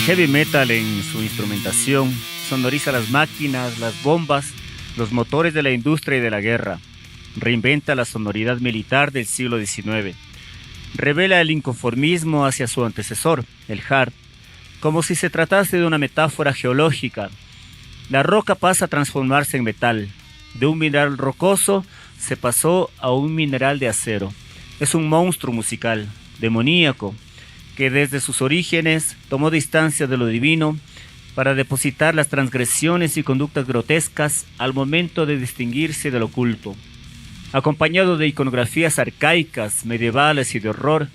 heavy metal en su instrumentación sonoriza las máquinas, las bombas, los motores de la industria y de la guerra. Reinventa la sonoridad militar del siglo XIX. Revela el inconformismo hacia su antecesor, el hard, como si se tratase de una metáfora geológica. La roca pasa a transformarse en metal. De un mineral rocoso se pasó a un mineral de acero. Es un monstruo musical, demoníaco, que desde sus orígenes tomó distancia de lo divino para depositar las transgresiones y conductas grotescas al momento de distinguirse del oculto. Acompañado de iconografías arcaicas, medievales y de horror,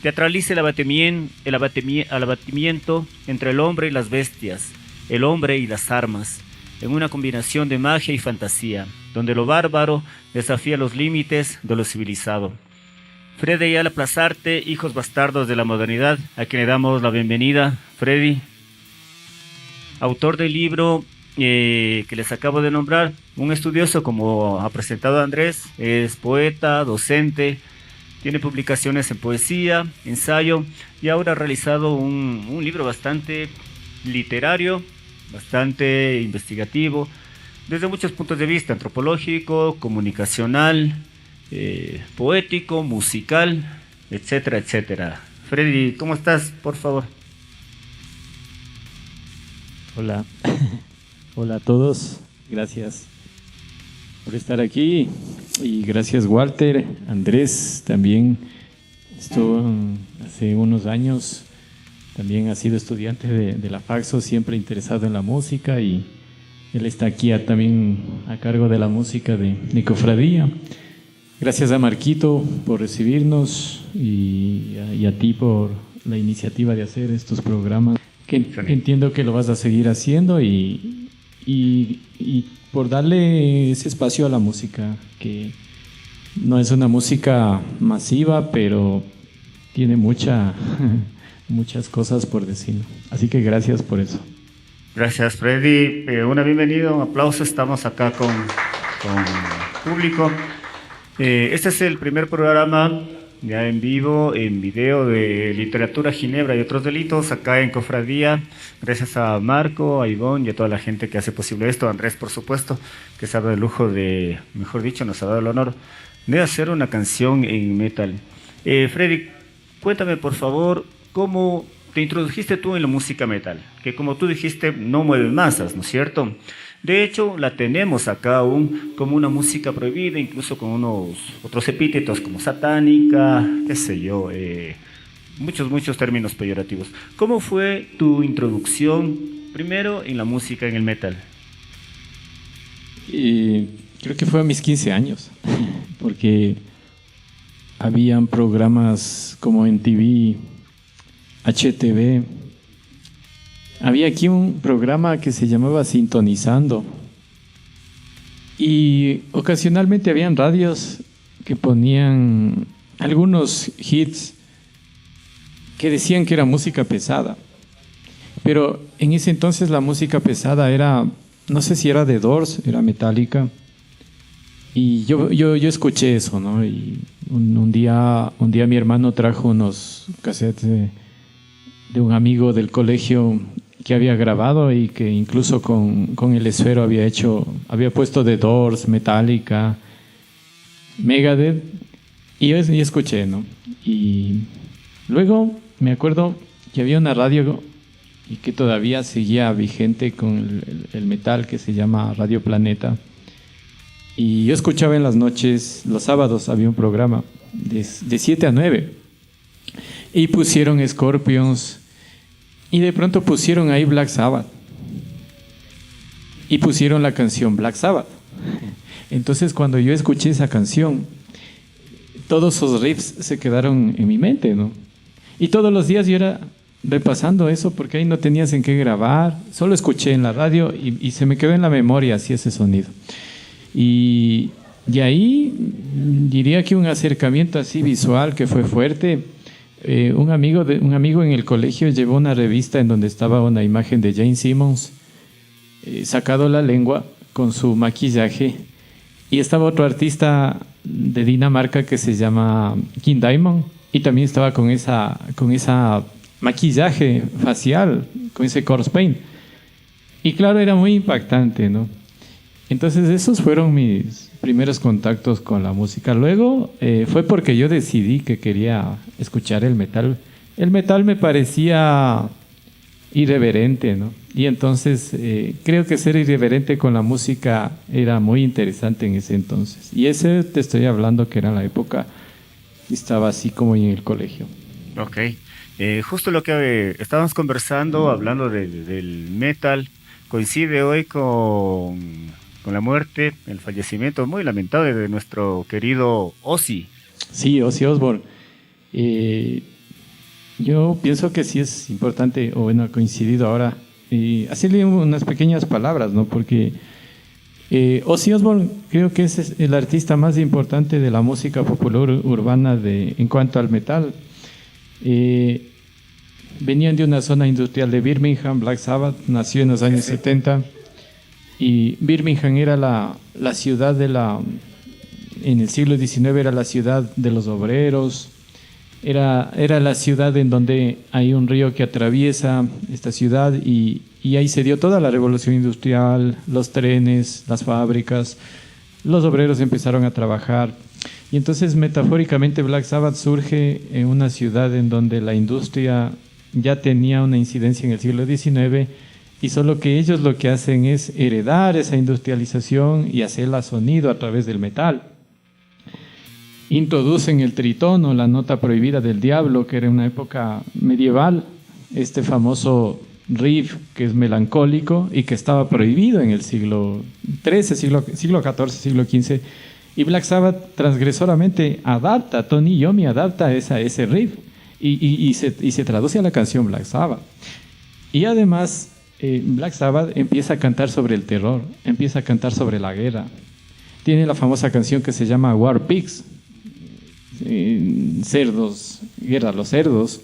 teatraliza el abatimiento entre el hombre y las bestias, el hombre y las armas, en una combinación de magia y fantasía, donde lo bárbaro desafía los límites de lo civilizado. Freddy Ayala Plazarte, hijos bastardos de la modernidad, a quien le damos la bienvenida. Freddy, autor del libro que les acabo de nombrar, un estudioso, como ha presentado Andrés, es poeta, docente, tiene publicaciones en poesía, ensayo, y ahora ha realizado un libro bastante literario, bastante investigativo, desde muchos puntos de vista: antropológico, comunicacional, poético, musical, etcétera, etcétera. Freddy, ¿cómo estás? Por favor. Hola, hola a todos, gracias por estar aquí y gracias Walter, Andrés también estuvo hace unos años, también ha sido estudiante de la Faxo, siempre interesado en la música, y él está aquí también a cargo de la música de Cofradía. Gracias a Marquito por recibirnos y a ti por la iniciativa de hacer estos programas, que entiendo que lo vas a seguir haciendo, y por darle ese espacio a la música, que no es una música masiva, pero tiene muchas cosas por decir. Así que gracias por eso. Gracias, Freddy. Una bienvenida, un aplauso. Estamos acá con público. Este es el primer programa ya en vivo, en video, de literatura, ginebra y otros delitos acá en Cofradía. Gracias a Marco, a Ivonne y a toda la gente que hace posible esto. Andrés, por supuesto, que se ha dado el lujo de, mejor dicho, nos ha dado el honor de hacer una canción en metal. Freddy, cuéntame por favor cómo te introdujiste tú en la música metal, que como tú dijiste no mueve masas, ¿no es cierto? De hecho, la tenemos acá aún como una música prohibida, incluso con unos otros epítetos como satánica, qué sé yo, muchos términos peyorativos. ¿Cómo fue tu introducción primero en la música, en el metal? Creo que fue a mis 15 años, porque habían programas como en TV, HTV. Había aquí un programa que se llamaba Sintonizando, y ocasionalmente habían radios que ponían algunos hits que decían que era música pesada, pero en ese entonces la música pesada era, no sé si era de Doors, era Metallica, y yo escuché eso, ¿no? Y un día mi hermano trajo unos cassettes de un amigo del colegio que había grabado, y que incluso con el esfero había puesto The Doors, Metallica, Megadeth, y yo escuché, ¿no? Y luego me acuerdo que había una radio y que todavía seguía vigente con el metal, que se llama Radio Planeta, y yo escuchaba en las noches, los sábados había un programa de 7 a 9, y pusieron Scorpions. Y de pronto pusieron ahí Black Sabbath. Y pusieron la canción Black Sabbath. Entonces, cuando yo escuché esa canción, todos esos riffs se quedaron en mi mente, ¿no? Y todos los días yo era repasando eso, porque ahí no tenías en qué grabar. Solo escuché en la radio y se me quedó en la memoria así ese sonido. Y ahí diría que un acercamiento así visual que fue fuerte. Un amigo en el colegio llevó una revista en donde estaba una imagen de Jane Simmons, sacado la lengua con su maquillaje, y estaba otro artista de Dinamarca que se llama King Diamond, y también estaba con esa maquillaje facial, con ese corpse paint. Y claro, era muy impactante, ¿no? Entonces esos fueron mis primeros contactos con la música. Luego fue porque yo decidí que quería escuchar el metal. El metal me parecía irreverente, ¿no? Y entonces creo que ser irreverente con la música era muy interesante en ese entonces. Y ese te estoy hablando que era la época, estaba así como en el colegio. Ok. Justo lo que estábamos conversando, hablando del metal, coincide hoy con la muerte, el fallecimiento muy lamentable de nuestro querido Ozzy. Sí, Ozzy Osbourne. Yo pienso que sí es importante, o bueno, ha coincidido ahora, hacerle unas pequeñas palabras, ¿no? Porque Ozzy Osbourne creo que es el artista más importante de la música popular urbana en cuanto al metal. Venían de una zona industrial de Birmingham. Black Sabbath nació en los años 70 y Birmingham era la ciudad en el siglo XIX era la ciudad de los obreros. Era la ciudad en donde hay un río que atraviesa esta ciudad y ahí se dio toda la revolución industrial, los trenes, las fábricas, los obreros empezaron a trabajar. Y entonces metafóricamente Black Sabbath surge en una ciudad en donde la industria ya tenía una incidencia en el siglo XIX y solo que ellos lo que hacen es heredar esa industrialización y hacerla sonido a través del metal. Introducen el tritono, la nota prohibida del diablo, que era en una época medieval, este famoso riff que es melancólico y que estaba prohibido en el siglo XIII, siglo XIV, siglo XV. Y Black Sabbath transgresoramente adapta, Tony Iommi adapta ese riff y se traduce a la canción Black Sabbath. Y además Black Sabbath empieza a cantar sobre el terror, empieza a cantar sobre la guerra. Tiene la famosa canción que se llama War Pigs, cerdos, guerra a los cerdos.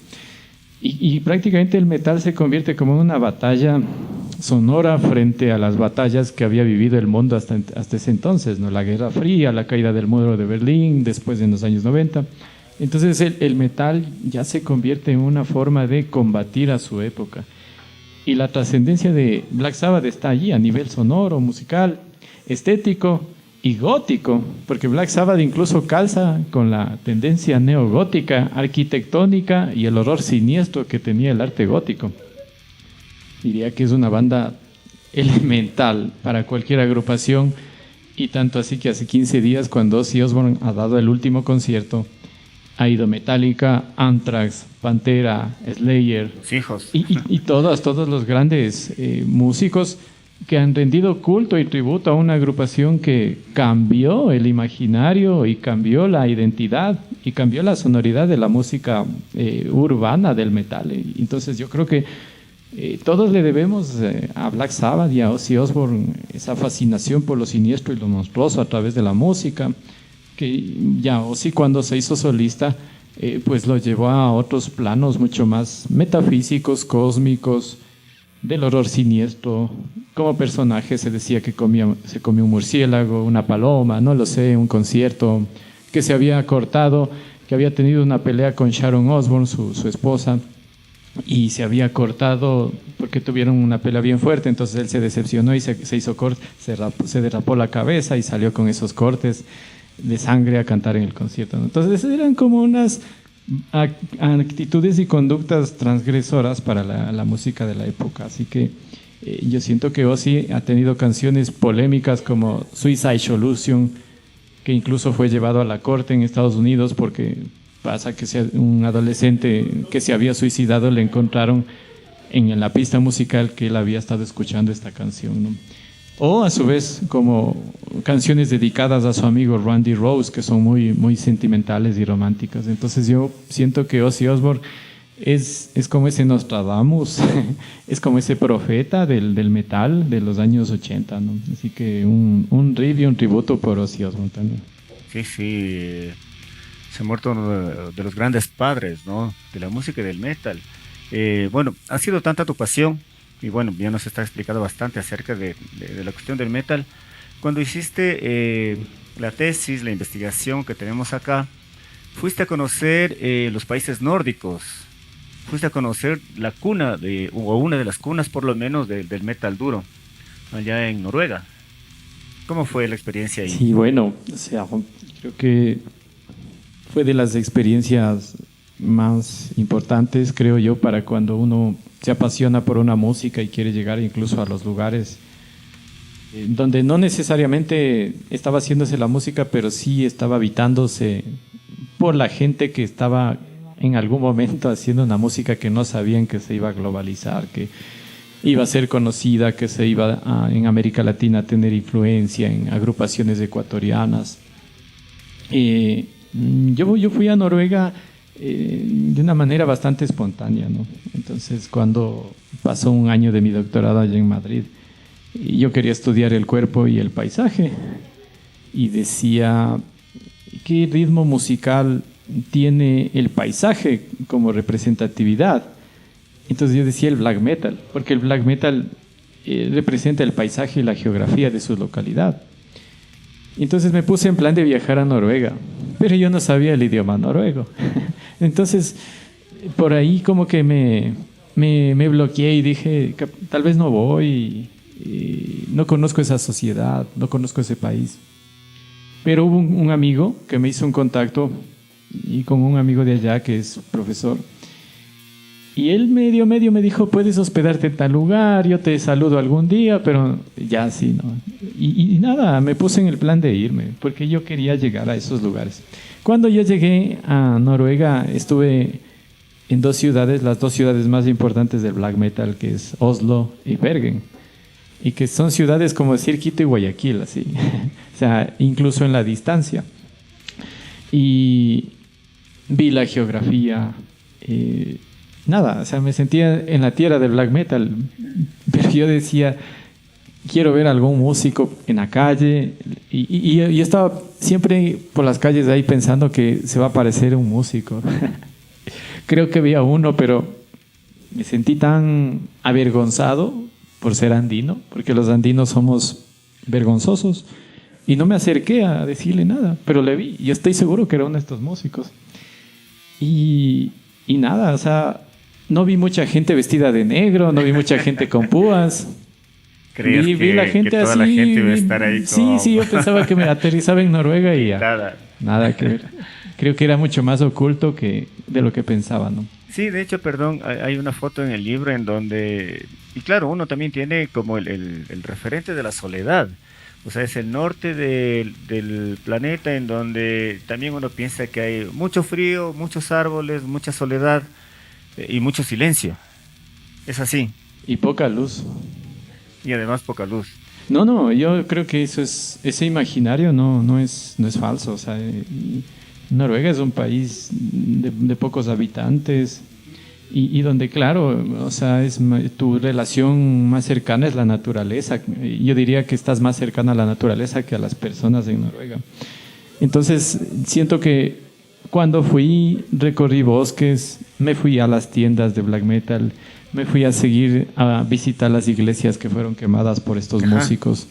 Y prácticamente el metal se convierte como en una batalla sonora frente a las batallas que había vivido el mundo hasta ese entonces, ¿no? La Guerra Fría, la caída del muro de Berlín, después en los años 90. Entonces el metal ya se convierte en una forma de combatir a su época. Y la trascendencia de Black Sabbath está allí a nivel sonoro, musical, estético y gótico, porque Black Sabbath incluso calza con la tendencia neogótica, arquitectónica y el horror siniestro que tenía el arte gótico. Diría que es una banda elemental para cualquier agrupación, y tanto así que hace 15 días, cuando Ozzy Osbourne ha dado el último concierto, ha ido Metallica, Anthrax, Pantera, Slayer, y todos los grandes músicos que han rendido culto y tributo a una agrupación que cambió el imaginario y cambió la identidad y cambió la sonoridad de la música urbana del metal. Entonces yo creo que todos le debemos a Black Sabbath y a Ozzy Osbourne esa fascinación por lo siniestro y lo monstruoso a través de la música, que ya Ozzy cuando se hizo solista pues lo llevó a otros planos mucho más metafísicos, cósmicos, del horror siniestro. Como personaje se decía que se comió un murciélago, una paloma, no lo sé, un concierto, que se había cortado, que había tenido una pelea con Sharon Osbourne, su esposa, y se había cortado porque tuvieron una pelea bien fuerte. Entonces él se decepcionó y se hizo corte, se derrapó la cabeza y salió con esos cortes de sangre a cantar en el concierto, ¿no? Entonces eran como unas actitudes y conductas transgresoras para la música de la época. Así que yo siento que Ozzy ha tenido canciones polémicas como Suicide Solution, que incluso fue llevado a la corte en Estados Unidos porque pasa que un adolescente que se había suicidado le encontraron en la pista musical que él había estado escuchando esta canción, ¿no? O a su vez como canciones dedicadas a su amigo Randy Rhoads, que son muy, muy sentimentales y románticas. Entonces yo siento que Ozzy Osbourne es como ese Nostradamus, es como ese profeta del metal de los años 80, ¿no? Así que un riff y un tributo por Ozzy Osbourne también. Sí, se ha muerto uno de los grandes padres, ¿no?, de la música y del metal. Bueno, ha sido tanta tu pasión, y bueno, ya nos está explicando bastante acerca de la cuestión del metal. Cuando hiciste la tesis, la investigación que tenemos acá, fuiste a conocer los países nórdicos. fuiste a conocer la cuna, o una de las cunas por lo menos del metal duro, allá en Noruega. ¿Cómo fue la experiencia ahí? Sí, bueno, o sea, creo que fue de las experiencias más importantes, creo yo, para cuando uno se apasiona por una música y quiere llegar incluso a los lugares donde no necesariamente estaba haciéndose la música, pero sí estaba habitándose por la gente que estaba en algún momento haciendo una música que no sabían que se iba a globalizar, que iba a ser conocida, que se iba en América Latina a tener influencia en agrupaciones ecuatorianas. Yo fui a Noruega de una manera bastante espontánea, ¿no? Entonces, cuando pasó un año de mi doctorado allá en Madrid, yo quería estudiar el cuerpo y el paisaje y decía, ¿qué ritmo musical tiene el paisaje como representatividad? Entonces yo decía el black metal, porque el black metal representa el paisaje y la geografía de su localidad. Entonces me puse en plan de viajar a Noruega, pero yo no sabía el idioma noruego. Entonces por ahí como que me bloqueé y dije, tal vez no voy, no conozco esa sociedad, no conozco ese país. Pero hubo un amigo que me hizo un contacto y con un amigo de allá que es profesor. Y él medio me dijo, puedes hospedarte en tal lugar, yo te saludo algún día, pero ya sí, ¿no? Y nada, me puse en el plan de irme, porque yo quería llegar a esos lugares. Cuando yo llegué a Noruega, estuve en dos ciudades, las dos ciudades más importantes del black metal, que es Oslo y Bergen. Y que son ciudades como decir Quito y Guayaquil, así. O sea, incluso en la distancia. Y vi la geografía, nada, o sea, me sentía en la tierra del black metal, pero yo decía, quiero ver algún músico en la calle, y estaba siempre por las calles de ahí pensando que se va a aparecer un músico. Creo que había uno, pero me sentí tan avergonzado por ser andino, porque los andinos somos vergonzosos, y no me acerqué a decirle nada, pero le vi, y estoy seguro que era uno de estos músicos. Y nada, o sea, no vi mucha gente vestida de negro, no vi mucha gente con púas. Vi la gente que toda así. La gente iba a estar ahí como... Sí, yo pensaba que me aterrizaba en Noruega y ya. Nada que ver. Creo que era mucho más oculto que de lo que pensaba, ¿no? Sí, de hecho, perdón, hay una foto en el libro en donde... Y claro, uno también tiene como el referente de la soledad. O sea, es el norte del planeta en donde también uno piensa que hay mucho frío, muchos árboles, mucha soledad y mucho silencio. Es así. Y poca luz. Y además poca luz. No, yo creo que ese imaginario no es falso. O sea, Noruega es un país de pocos habitantes y donde, claro, o sea, tu relación más cercana es la naturaleza. Yo diría que estás más cercana a la naturaleza que a las personas en Noruega. Entonces, siento que cuando recorrí bosques, me fui a las tiendas de black metal, me fui a visitar las iglesias que fueron quemadas por estos músicos.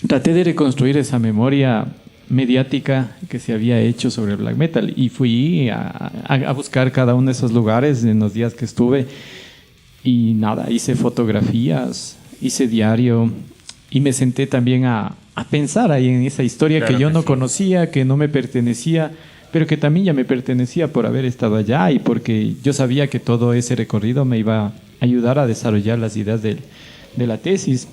Traté de reconstruir esa memoria mediática que se había hecho sobre el black metal y fui a buscar cada uno de esos lugares en los días que estuve y nada, hice fotografías, hice diario y me senté también a pensar ahí en esa historia que yo no conocía, que no me pertenecía, pero que también ya me pertenecía por haber estado allá y porque yo sabía que todo ese recorrido me iba a ayudar a desarrollar las ideas de la tesis.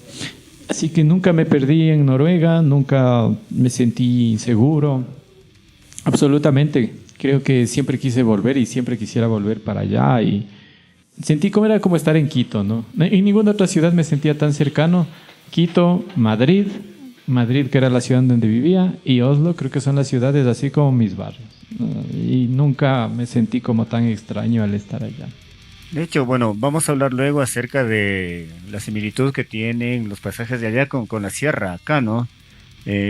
Así que nunca me perdí en Noruega, nunca me sentí inseguro, absolutamente. Creo que siempre quise volver y siempre quisiera volver para allá y sentí como era como estar en Quito, ¿no? En ninguna otra ciudad me sentía tan cercano. Quito, Madrid que era la ciudad donde vivía, y Oslo creo que son las ciudades así como mis barrios. Y nunca me sentí como tan extraño al estar allá. De hecho, bueno, vamos a hablar luego acerca de la similitud que tienen los paisajes de allá con la sierra acá, ¿no?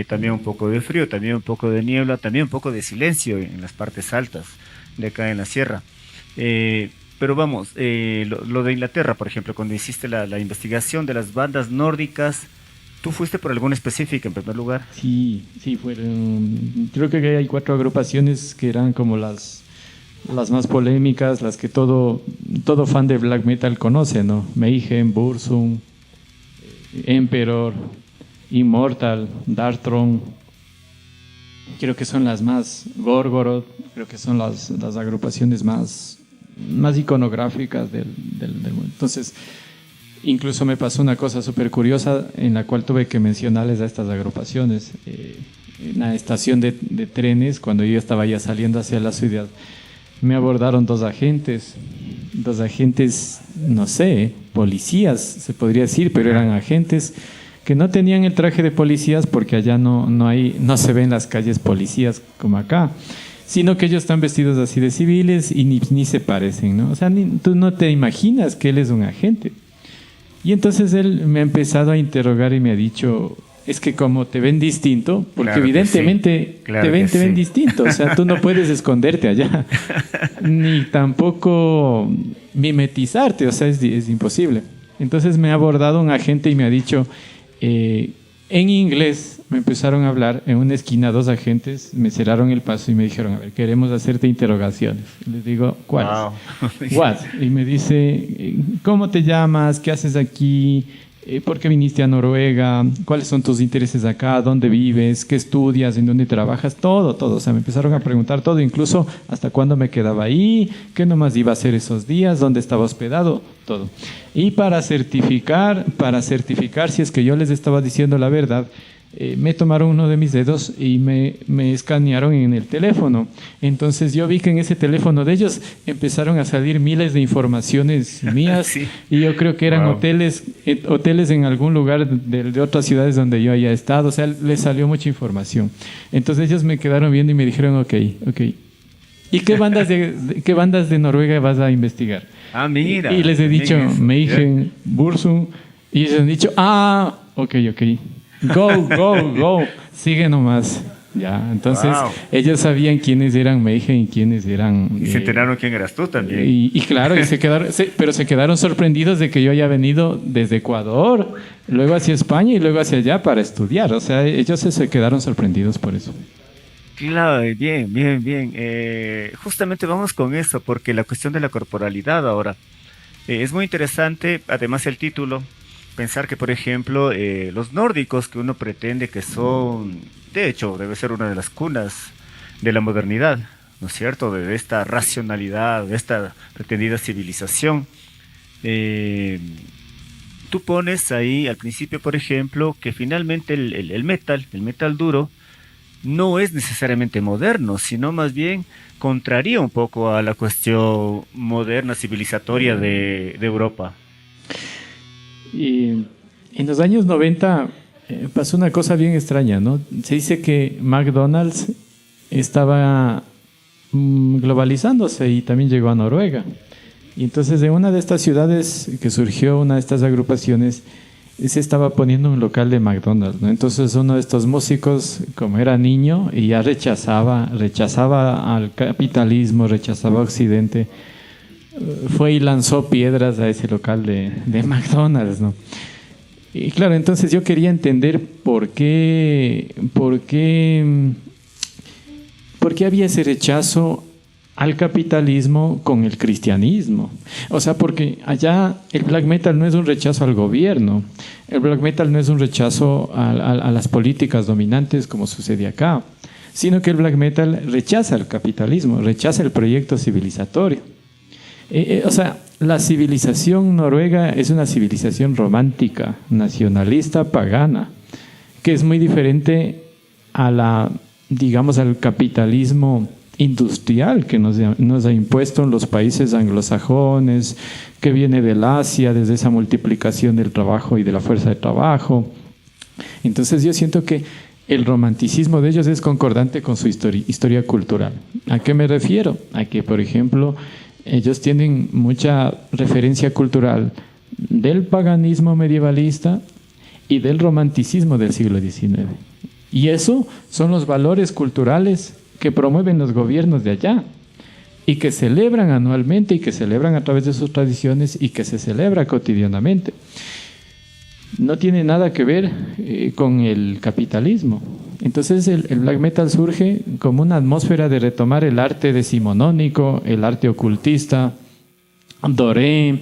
También un poco de frío, también un poco de niebla, también un poco de silencio en las partes altas de acá en la sierra. Pero vamos, lo de Inglaterra, por ejemplo, cuando hiciste la investigación de las bandas nórdicas, ¿tú fuiste por alguna específica en primer lugar? Sí, fueron, creo que hay 4 agrupaciones que eran como las las más polémicas, las que todo fan de black metal conoce, ¿no? Mayhem, Burzum, Emperor, Immortal, Darkthrone. Creo que son las más, Gorgoroth, creo que son las agrupaciones más iconográficas del mundo. Entonces, incluso me pasó una cosa súper curiosa en la cual tuve que mencionarles a estas agrupaciones. En la estación de trenes, cuando yo estaba ya saliendo hacia la ciudad, me abordaron dos agentes, no sé, policías, se podría decir, pero eran agentes que no tenían el traje de policías porque allá no se ven las calles policías como acá, sino que ellos están vestidos así de civiles y ni se parecen, ¿no? O sea, tú no te imaginas que él es un agente. Y entonces él me ha empezado a interrogar y me ha dicho, es que como te ven distinto, porque claro, evidentemente sí. Claro, te ven distinto, o sea, tú no puedes esconderte allá, ni tampoco mimetizarte, o sea, es imposible. Entonces me ha abordado un agente y me ha dicho, en inglés, me empezaron a hablar, en una esquina dos agentes me cerraron el paso y me dijeron, a ver, queremos hacerte interrogaciones. Les digo, ¿cuáles? Wow. What? Y me dice, ¿cómo te llamas? ¿Qué haces aquí? ¿Por qué viniste a Noruega? ¿Cuáles son tus intereses acá? ¿Dónde vives? ¿Qué estudias? ¿En dónde trabajas? Todo. O sea, me empezaron a preguntar todo, incluso hasta cuándo me quedaba ahí, qué nomás iba a hacer esos días, dónde estaba hospedado, todo. Y para certificar si es que yo les estaba diciendo la verdad, me tomaron uno de mis dedos y me escanearon en el teléfono. Entonces yo vi que en ese teléfono de ellos empezaron a salir miles de informaciones mías. Sí. Y yo creo que eran hoteles en algún lugar de otras ciudades donde yo haya estado. O sea, les salió mucha información. Entonces ellos me quedaron viendo y me dijeron, ok. ¿Y qué bandas de Noruega vas a investigar? Ah, mira. Y les he dicho, Mayhem, Burzum, y ellos han dicho, ok. Go, sigue nomás. Ya, entonces ellos sabían quiénes eran Mayhem y quiénes eran... Y se enteraron quién eras tú también. Y claro, pero se quedaron sorprendidos de que yo haya venido desde Ecuador, luego hacia España y luego hacia allá para estudiar. O sea, ellos se quedaron sorprendidos por eso. Claro, bien. Justamente vamos con eso, porque la cuestión de la corporalidad ahora es muy interesante, además el título. Pensar que, por ejemplo, los nórdicos, que uno pretende que son, de hecho, debe ser una de las cunas de la modernidad, ¿no es cierto?, de esta racionalidad, de esta pretendida civilización. Tú pones ahí al principio, por ejemplo, que finalmente el metal duro, no es necesariamente moderno, sino más bien contraría un poco a la cuestión moderna, civilizatoria de Europa. Y en los años 90 pasó una cosa bien extraña, ¿no? Se dice que McDonald's estaba globalizándose y también llegó a Noruega. Y entonces en una de estas ciudades que surgió una de estas agrupaciones, se estaba poniendo un local de McDonald's, ¿no? Entonces uno de estos músicos, como era niño y ya rechazaba al capitalismo, rechazaba a Occidente, fue y lanzó piedras a ese local de McDonald's, ¿no? Y claro, entonces yo quería entender por qué había ese rechazo al capitalismo con el cristianismo. O sea, porque allá el black metal no es un rechazo al gobierno, el black metal no es un rechazo a las políticas dominantes como sucede acá, sino que el black metal rechaza el capitalismo, rechaza el proyecto civilizatorio. O sea, la civilización noruega es una civilización romántica, nacionalista, pagana, que es muy diferente al capitalismo industrial que nos ha impuesto en los países anglosajones, que viene del Asia, desde esa multiplicación del trabajo y de la fuerza de trabajo. Entonces yo siento que el romanticismo de ellos es concordante con su historia cultural. ¿A qué me refiero? A que, por ejemplo, ellos tienen mucha referencia cultural del paganismo medievalista y del romanticismo del siglo XIX. Y eso son los valores culturales que promueven los gobiernos de allá y que celebran anualmente y que celebran a través de sus tradiciones y que se celebra cotidianamente. no tiene nada que ver con el capitalismo. Entonces el black metal surge como una atmósfera de retomar el arte decimonónico, el arte ocultista, Doré,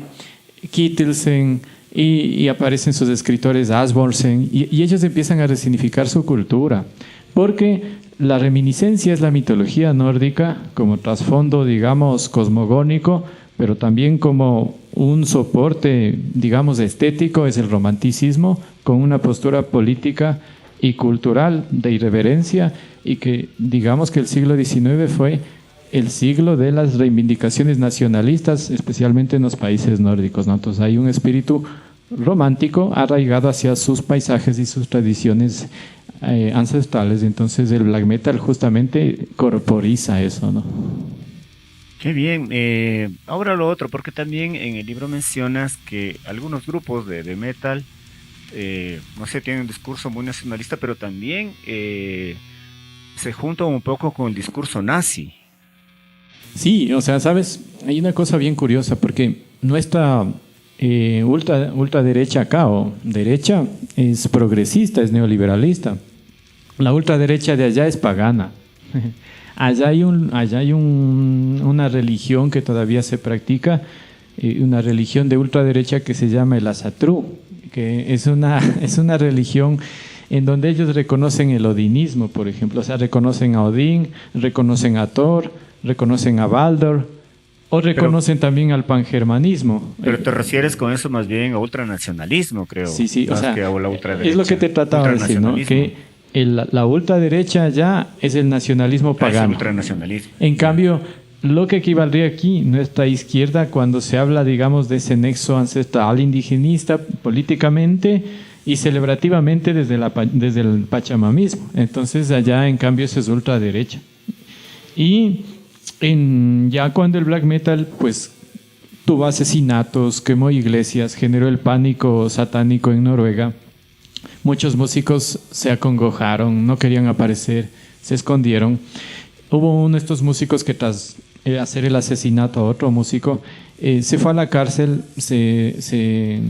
Kittelsen, y aparecen sus escritores Asbjørnsen, y ellos empiezan a resignificar su cultura, porque la reminiscencia es la mitología nórdica como trasfondo, digamos, cosmogónico, pero también como un soporte, digamos, estético, es el romanticismo, con una postura política y cultural de irreverencia, y que digamos que el siglo XIX fue el siglo de las reivindicaciones nacionalistas, especialmente en los países nórdicos, ¿no? Entonces hay un espíritu romántico arraigado hacia sus paisajes y sus tradiciones ancestrales. Entonces el black metal justamente corporiza eso, ¿no? Qué bien. Ahora lo otro, porque también en el libro mencionas que algunos grupos de metal, no sé, tienen un discurso muy nacionalista, pero también se juntan un poco con el discurso nazi. Sí, o sea, sabes, hay una cosa bien curiosa, porque nuestra ultraderecha acá, o derecha, es progresista, es neoliberalista. La ultraderecha de allá es pagana. Allá hay una religión que todavía se practica, una religión de ultraderecha que se llama el Asatru, que es una religión en donde ellos reconocen el odinismo, por ejemplo. O sea, reconocen a Odín, reconocen a Thor, reconocen a Baldur, o reconocen también al pangermanismo. Pero te refieres con eso más bien a ultranacionalismo, creo. Sí, o sea, que a la ultraderecha. es lo que te trataba de decir, ¿no? Que la ultraderecha ya es el nacionalismo pagano. Es el ultranacionalismo. En cambio, lo que equivaldría aquí, nuestra izquierda, cuando se habla, digamos, de ese nexo ancestral indigenista políticamente y celebrativamente desde el pachamamismo. Entonces allá, en cambio, eso es ultraderecha. Y ya cuando el black metal pues tuvo asesinatos, quemó iglesias, generó el pánico satánico en Noruega, muchos músicos se acongojaron, no querían aparecer, se escondieron. Hubo uno de estos músicos que tras hacer el asesinato a otro músico se fue a la cárcel, se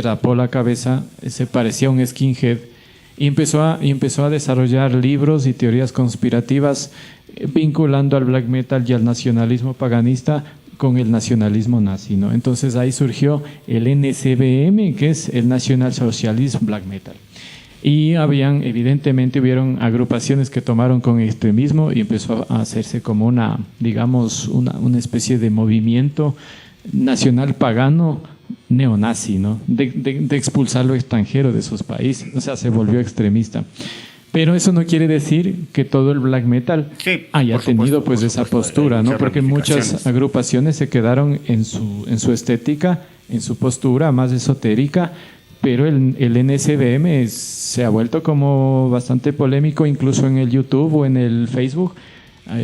rapó la cabeza, se parecía a un skinhead, y empezó a desarrollar libros y teorías conspirativas vinculando al black metal y al nacionalismo paganista con el nacionalismo nazi, ¿no? Entonces ahí surgió el NSBM, que es el National Socialist Black Metal. Y evidentemente hubieron agrupaciones que tomaron con extremismo y empezó a hacerse como una especie de movimiento nacional pagano neonazi, ¿no? De expulsar lo extranjero de sus países. O sea, se volvió extremista. Pero eso no quiere decir que todo el black metal haya tenido pues esa postura, ¿no? Porque muchas agrupaciones se quedaron en su estética, en su postura más esotérica, pero el NSBM se ha vuelto como bastante polémico, incluso en el YouTube o en el Facebook.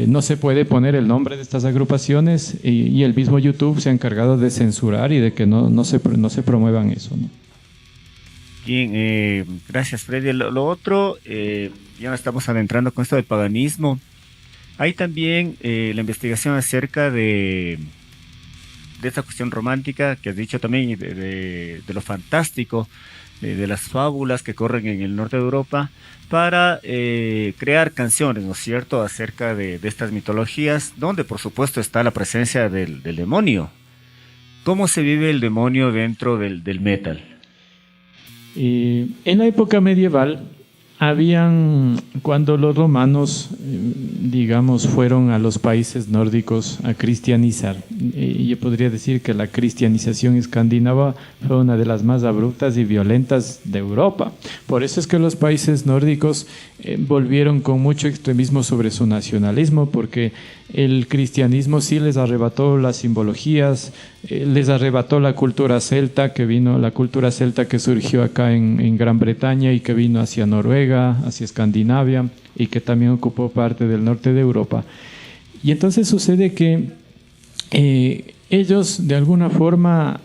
No se puede poner el nombre de estas agrupaciones y el mismo YouTube se ha encargado de censurar y de que no se promuevan eso, ¿no? Bien, gracias, Freddy. Lo otro, ya nos estamos adentrando con esto del paganismo. Hay también la investigación acerca de esta cuestión romántica que has dicho también, de lo fantástico, de las fábulas que corren en el norte de Europa, para crear canciones, ¿no es cierto?, acerca de estas mitologías, donde por supuesto está la presencia del demonio. ¿Cómo se vive el demonio dentro del metal? En la época medieval, cuando los romanos, digamos, fueron a los países nórdicos a cristianizar, yo podría decir que la cristianización escandinava fue una de las más abruptas y violentas de Europa. Por eso es que los países nórdicos volvieron con mucho extremismo sobre su nacionalismo, porque el cristianismo sí les arrebató las simbologías, les arrebató la cultura celta que surgió acá en Gran Bretaña y que vino hacia Noruega, hacia Escandinavia, y que también ocupó parte del norte de Europa. Y entonces sucede que ellos de alguna forma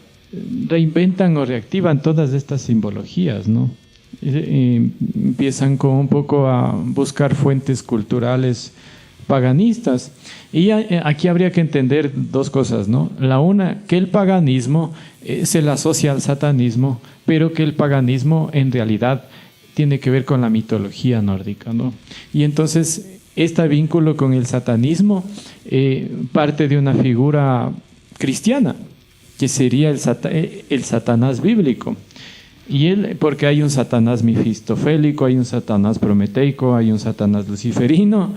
reinventan o reactivan todas estas simbologías, ¿no? Empiezan con un poco a buscar fuentes culturales paganistas. Y aquí habría que entender dos cosas, ¿no? La una, que el paganismo se le asocia al satanismo, pero que el paganismo en realidad tiene que ver con la mitología nórdica, ¿no? Y entonces este vínculo con el satanismo parte de una figura cristiana, que sería el Satanás bíblico. Y porque hay un Satanás mefistofélico, hay un Satanás prometeico, hay un Satanás luciferino,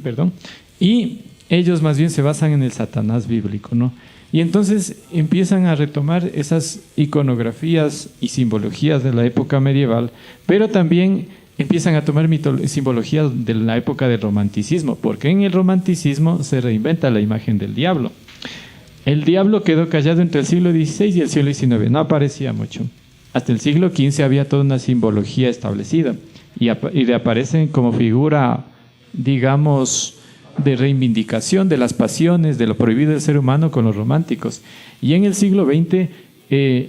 perdón, y ellos más bien se basan en el Satanás bíblico, ¿no? Y entonces empiezan a retomar esas iconografías y simbologías de la época medieval, pero también empiezan a tomar simbologías de la época del romanticismo, porque en el romanticismo se reinventa la imagen del diablo. El diablo quedó callado entre el siglo XVI y el siglo XIX, no aparecía mucho. Hasta el siglo XV había toda una simbología establecida y aparecen como figura, digamos, de reivindicación de las pasiones, de lo prohibido del ser humano con los románticos. Y en el siglo XX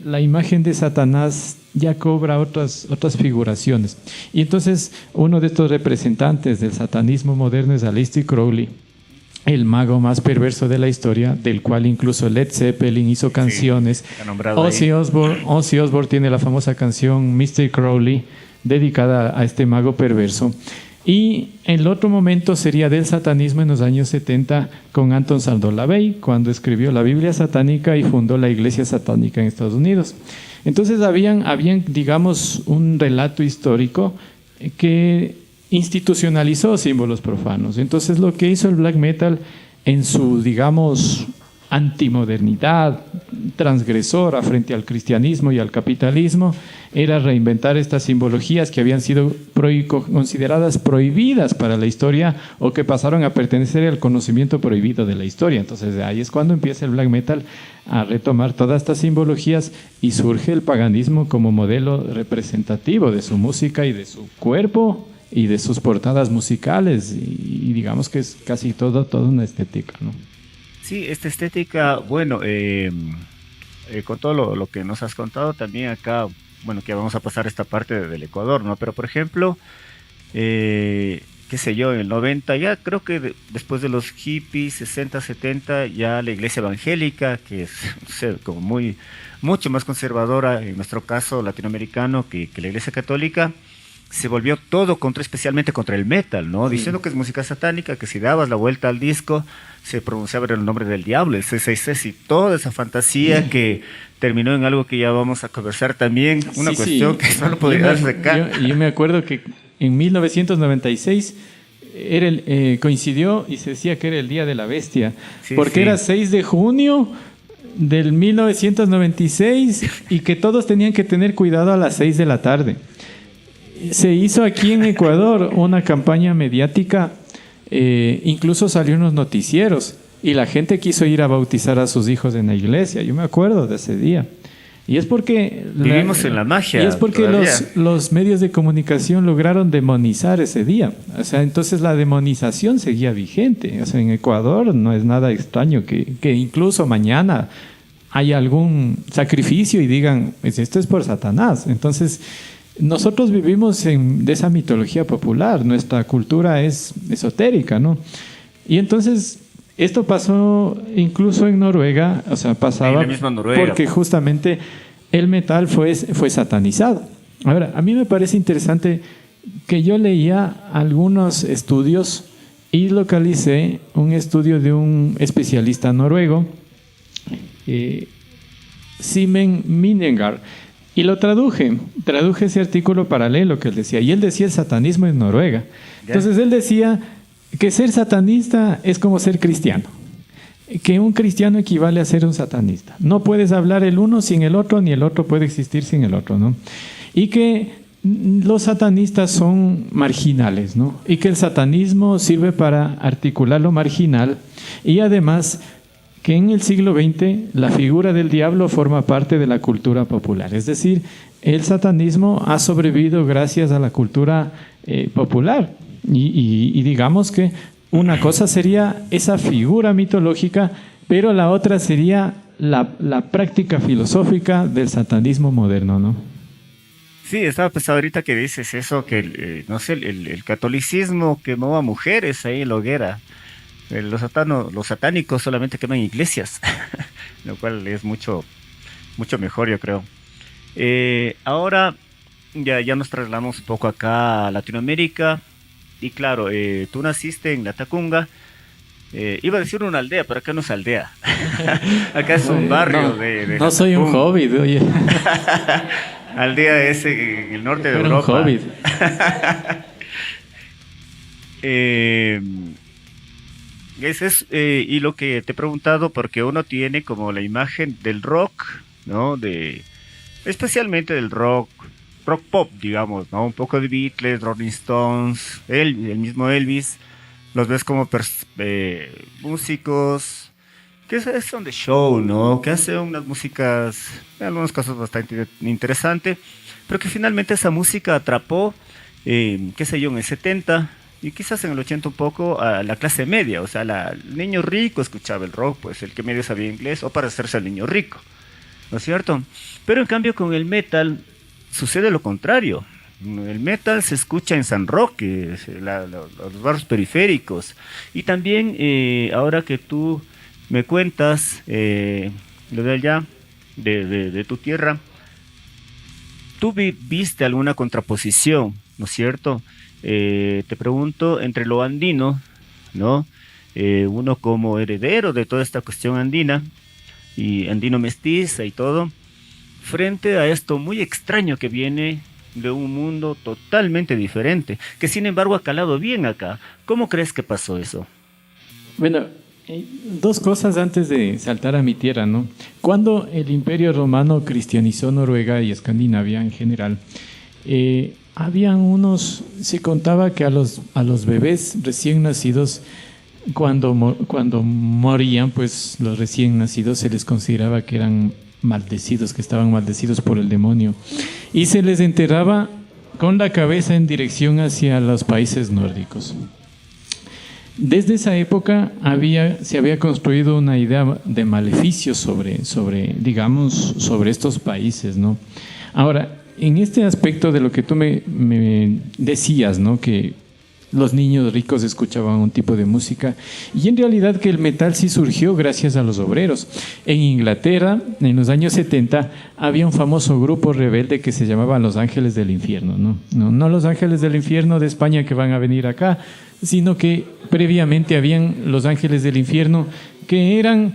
la imagen de Satanás ya cobra otras figuraciones. Y entonces uno de estos representantes del satanismo moderno es Aleister Crowley, el mago más perverso de la historia, del cual incluso Led Zeppelin hizo canciones. Sí, Ozzy Osbourne tiene la famosa canción Mr. Crowley, dedicada a este mago perverso. Y el otro momento sería del satanismo en los años 70 con Anton Sandor Lavey, cuando escribió la Biblia satánica y fundó la Iglesia Satánica en Estados Unidos. Entonces habían digamos, un relato histórico que institucionalizó símbolos profanos. Entonces lo que hizo el black metal en su, digamos, antimodernidad transgresora frente al cristianismo y al capitalismo era reinventar estas simbologías que habían sido consideradas prohibidas para la historia o que pasaron a pertenecer al conocimiento prohibido de la historia. Entonces ahí es cuando empieza el black metal a retomar todas estas simbologías y surge el paganismo como modelo representativo de su música y de su cuerpo y de sus portadas musicales, y digamos que es casi toda una estética, ¿no? Sí, esta estética, bueno, con todo lo que nos has contado también acá, bueno, que vamos a pasar esta parte del Ecuador, ¿no? Pero por ejemplo, qué sé yo, en el 90 ya creo que después de los hippies, 60, 70, ya la iglesia evangélica, que es, no sé, como mucho más conservadora, en nuestro caso latinoamericano, que la iglesia católica, se volvió todo especialmente contra el metal, ¿no? Sí. Diciendo que es música satánica, que si dabas la vuelta al disco, se pronunciaba el nombre del diablo, el 666, y toda esa fantasía que terminó en algo que ya vamos a conversar también, una cuestión que solo podría darse acá. Yo me acuerdo que en 1996 coincidió y se decía que era el Día de la Bestia, porque era 6 de junio del 1996 y que todos tenían que tener cuidado a las 6 de la tarde. Se hizo aquí en Ecuador una campaña mediática, incluso salió en los noticieros y la gente quiso ir a bautizar a sus hijos en la iglesia. Yo me acuerdo de ese día. Y es porque vivimos en la magia. Y es porque los medios de comunicación lograron demonizar ese día. O sea, entonces la demonización seguía vigente. O sea, en Ecuador no es nada extraño que incluso mañana haya algún sacrificio y digan, pues esto es por Satanás. Entonces nosotros vivimos de esa mitología popular, nuestra cultura es esotérica, ¿no? Y entonces esto pasó incluso en Noruega, o sea, pasaba porque justamente el metal fue satanizado. Ahora, a mí me parece interesante que yo leía algunos estudios y localicé un estudio de un especialista noruego, Simen Minengar, y lo traduje ese artículo paralelo que él decía, y él decía el satanismo en Noruega. Entonces él decía que ser satanista es como ser cristiano, que un cristiano equivale a ser un satanista. No puedes hablar el uno sin el otro, ni el otro puede existir sin el otro, ¿no? Y que los satanistas son marginales, ¿no? Y que el satanismo sirve para articular lo marginal, y además que en el siglo XX la figura del diablo forma parte de la cultura popular. Es decir, el satanismo ha sobrevivido gracias a la cultura popular. Y digamos que una cosa sería esa figura mitológica, pero la otra sería la práctica filosófica del satanismo moderno, ¿no? Sí, estaba pensando ahorita que dices eso, que no sé, el catolicismo quemó a mujeres ahí en la hoguera. Los satánicos solamente queman iglesias, lo cual es mucho mejor, yo creo. Ahora ya nos trasladamos un poco acá a Latinoamérica. Y claro, tú naciste en La Tacunga. Iba a decir una aldea, pero acá no es aldea. Acá es un barrio No, de no La soy un Tacunga. hobbit, oye. Aldea es en el norte de Fuera un Europa. hobbit. Eh, y lo que te he preguntado, porque uno tiene como la imagen del rock, ¿no? Especialmente del rock pop, digamos, ¿no? Un poco de Beatles, Rolling Stones, el mismo Elvis. Los ves como músicos que son de show, ¿no? Que hacen unas músicas, en algunos casos bastante interesantes, pero que finalmente esa música atrapó, qué sé yo, en el 70 y quizás en el 80 un poco a la clase media, o sea, el niño rico escuchaba el rock, pues el que medio sabía inglés, o para hacerse el niño rico, ¿no es cierto? Pero en cambio con el metal sucede lo contrario. El metal se escucha en San Roque, los barrios periféricos. Y también, ahora que tú me cuentas lo de allá, de tu tierra, tú viste alguna contraposición, ¿no es cierto? Te pregunto, entre lo andino, ¿no? Uno como heredero de toda esta cuestión andina, y andino mestiza y todo, frente a esto muy extraño que viene de un mundo totalmente diferente, que sin embargo ha calado bien acá. ¿Cómo crees que pasó eso? Bueno, dos cosas antes de saltar a mi tierra, ¿no? Cuando el Imperio Romano cristianizó Noruega y Escandinavia en general, habían se contaba que a los bebés recién nacidos, cuando morían, pues los recién nacidos se les consideraba que eran maldecidos, que estaban maldecidos por el demonio. Y se les enterraba con la cabeza en dirección hacia los países nórdicos. Desde esa época se había construido una idea de maleficio digamos, sobre estos países, ¿no? Ahora, en este aspecto de lo que tú me decías, ¿no? Que los niños ricos escuchaban un tipo de música y en realidad que el metal sí surgió gracias a los obreros. En Inglaterra, en los años 70, había un famoso grupo rebelde que se llamaba Los Ángeles del Infierno, ¿no? No Los Ángeles del Infierno de España que van a venir acá, sino que previamente habían Los Ángeles del Infierno que eran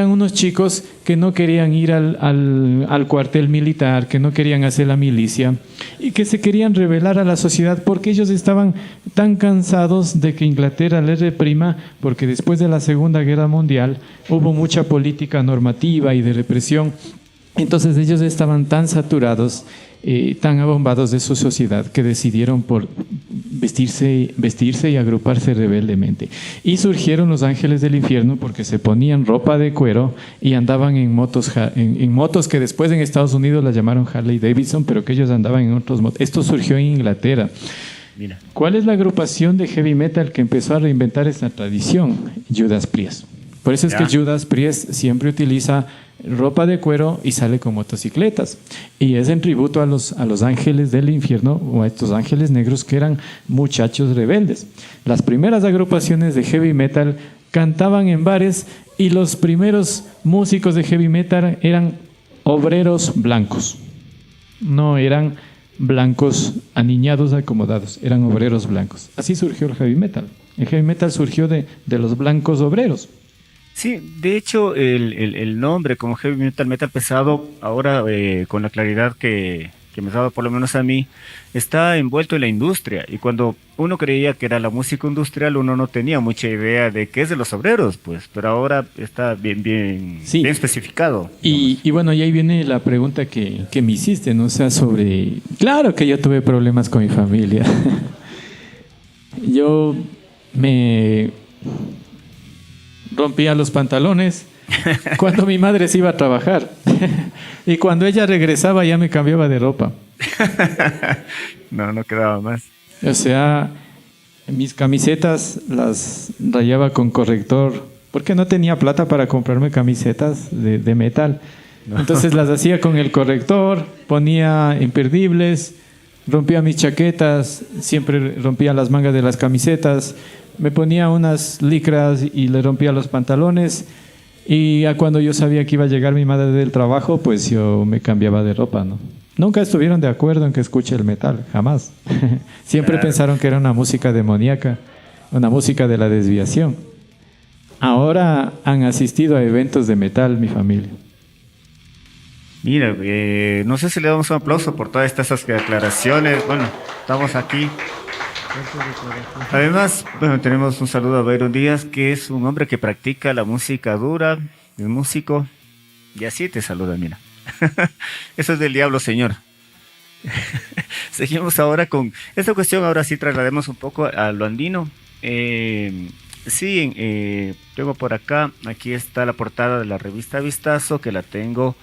unos chicos que no querían ir al cuartel militar, que no querían hacer la milicia y que se querían rebelar a la sociedad porque ellos estaban tan cansados de que Inglaterra les reprima, porque después de la Segunda Guerra Mundial hubo mucha política normativa y de represión. Entonces ellos estaban tan saturados, tan abombados de su sociedad, que decidieron por vestirse y agruparse rebeldemente. Y surgieron los Ángeles del Infierno porque se ponían ropa de cuero y andaban en motos que después en Estados Unidos las llamaron Harley Davidson, pero que ellos andaban en otros motos. Esto surgió en Inglaterra. Mira. ¿Cuál es la agrupación de heavy metal que empezó a reinventar esta tradición? Judas Priest. Por eso es que Judas Priest siempre utiliza ropa de cuero y sale con motocicletas. Y es en tributo a los ángeles del infierno, o a estos ángeles negros que eran muchachos rebeldes. Las primeras agrupaciones de heavy metal cantaban en bares y los primeros músicos de heavy metal eran obreros blancos. No eran blancos aniñados, acomodados, eran obreros blancos. Así surgió el heavy metal. El heavy metal surgió de los blancos obreros. Sí, de hecho, el nombre como heavy metal pesado, ahora con la claridad que me ha dado por lo menos a mí, está envuelto en la industria. Y cuando uno creía que era la música industrial, uno no tenía mucha idea de qué es de los obreros, pues. Pero ahora está bien especificado. Y bueno, y ahí viene la pregunta que me hiciste, ¿no? O sea, sobre... Claro que yo tuve problemas con mi familia. Yo me rompía los pantalones cuando mi madre se iba a trabajar y cuando ella regresaba ya me cambiaba de ropa. No quedaba más. O sea, mis camisetas las rayaba con corrector porque no tenía plata para comprarme camisetas de metal. Entonces las hacía con el corrector, ponía imperdibles, rompía mis chaquetas, siempre rompía las mangas de las camisetas, me ponía unas licras y le rompía los pantalones. Y a cuando yo sabía que iba a llegar mi madre del trabajo, pues yo me cambiaba de ropa, ¿no? Nunca estuvieron de acuerdo en que escuche el metal, jamás. Siempre pensaron que era una música demoníaca, una música de la desviación. Ahora han asistido a eventos de metal, mi familia. Mira, no sé si le damos un aplauso por todas estas aclaraciones. Bueno, estamos aquí. Además, bueno, tenemos un saludo a Byron Díaz, que es un hombre que practica la música dura, es músico, y así te saluda, mira. Eso es del diablo, señor. Seguimos ahora con esta cuestión, ahora sí traslademos un poco a lo andino. Tengo por acá, aquí está la portada de la revista Vistazo, que la tengo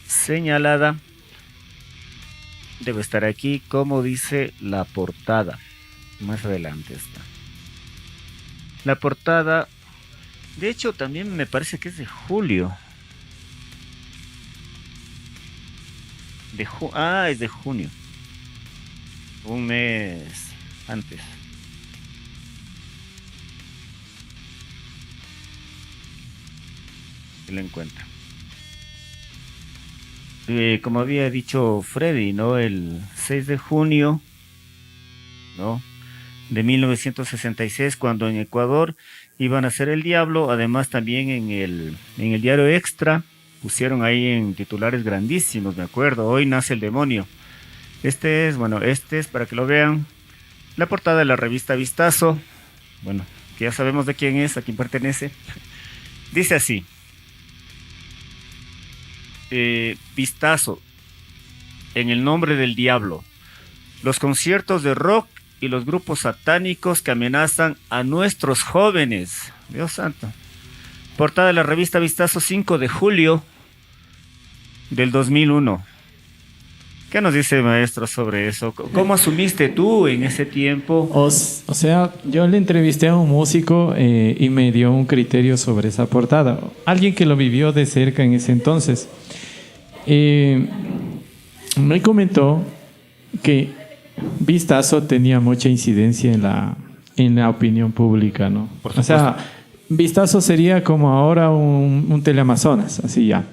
señalada. Debe estar aquí, como dice la portada. Más adelante está. La portada, de hecho, también me parece que es de julio. Es de junio. Un mes antes. Se lo encuentra. Como había dicho Freddy, ¿no? El 6 de junio, ¿no? De 1966, cuando en Ecuador iban a hacer el diablo. Además también en el diario Extra pusieron ahí en titulares grandísimos, me acuerdo: hoy nace el demonio. Este es para que lo vean, la portada de la revista Vistazo, bueno, que ya sabemos de quién es, a quién pertenece. Dice así: Vistazo, en el nombre del diablo, los conciertos de rock y los grupos satánicos que amenazan a nuestros jóvenes. Dios santo. Portada de la revista Vistazo, 5 de julio del 2001. ¿Qué nos dice, maestro, sobre eso? ¿Cómo asumiste tú en ese tiempo? O sea, yo le entrevisté a un músico y me dio un criterio sobre esa portada. Alguien que lo vivió de cerca en ese entonces. Me comentó que Vistazo tenía mucha incidencia en la opinión pública, ¿no? O sea, Vistazo sería como ahora un Teleamazonas, así ya.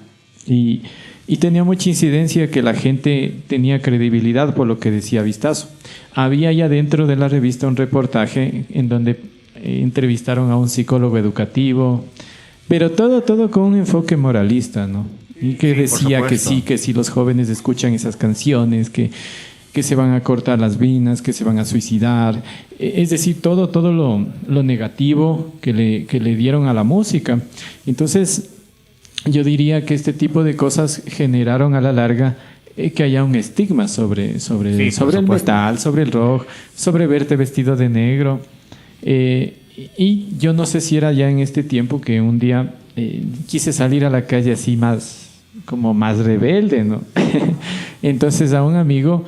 Y tenía mucha incidencia, que la gente tenía credibilidad por lo que decía Vistazo. Había ya dentro de la revista un reportaje en donde entrevistaron a un psicólogo educativo, pero todo con un enfoque moralista, ¿no? Y que decía que si los jóvenes escuchan esas canciones, que se van a cortar las venas, que se van a suicidar. Es decir, todo lo negativo que le dieron a la música. Entonces, yo diría que este tipo de cosas generaron a la larga que haya un estigma sobre el metal, sobre el rock, sobre verte vestido de negro. Y yo no sé si era ya en este tiempo que un día quise salir a la calle así más rebelde, ¿no? Entonces a un amigo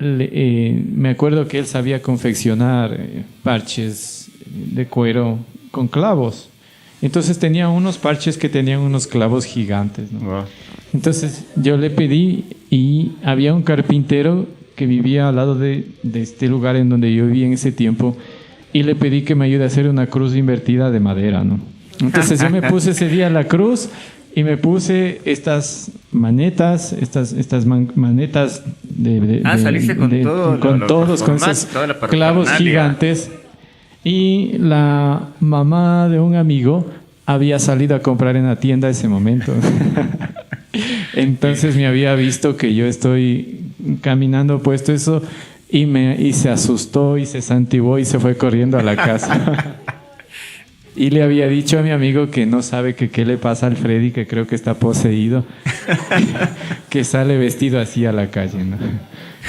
me acuerdo que él sabía confeccionar parches de cuero con clavos. Entonces tenía unos parches que tenían unos clavos gigantes, ¿no? Wow. Entonces yo le pedí, y había un carpintero que vivía al lado de este lugar en donde yo vivía en ese tiempo, y le pedí que me ayude a hacer una cruz invertida de madera, ¿no? Entonces yo me puse ese día la cruz y me puse estas manetas, manetas saliste con esos clavos gigantes. Y la mamá de un amigo había salido a comprar en la tienda ese momento. Entonces me había visto que yo estoy caminando puesto eso, y se asustó y se santiguó y se fue corriendo a la casa. Y le había dicho a mi amigo que no sabe que qué le pasa al Freddy, que creo que está poseído, que sale vestido así a la calle, ¿no?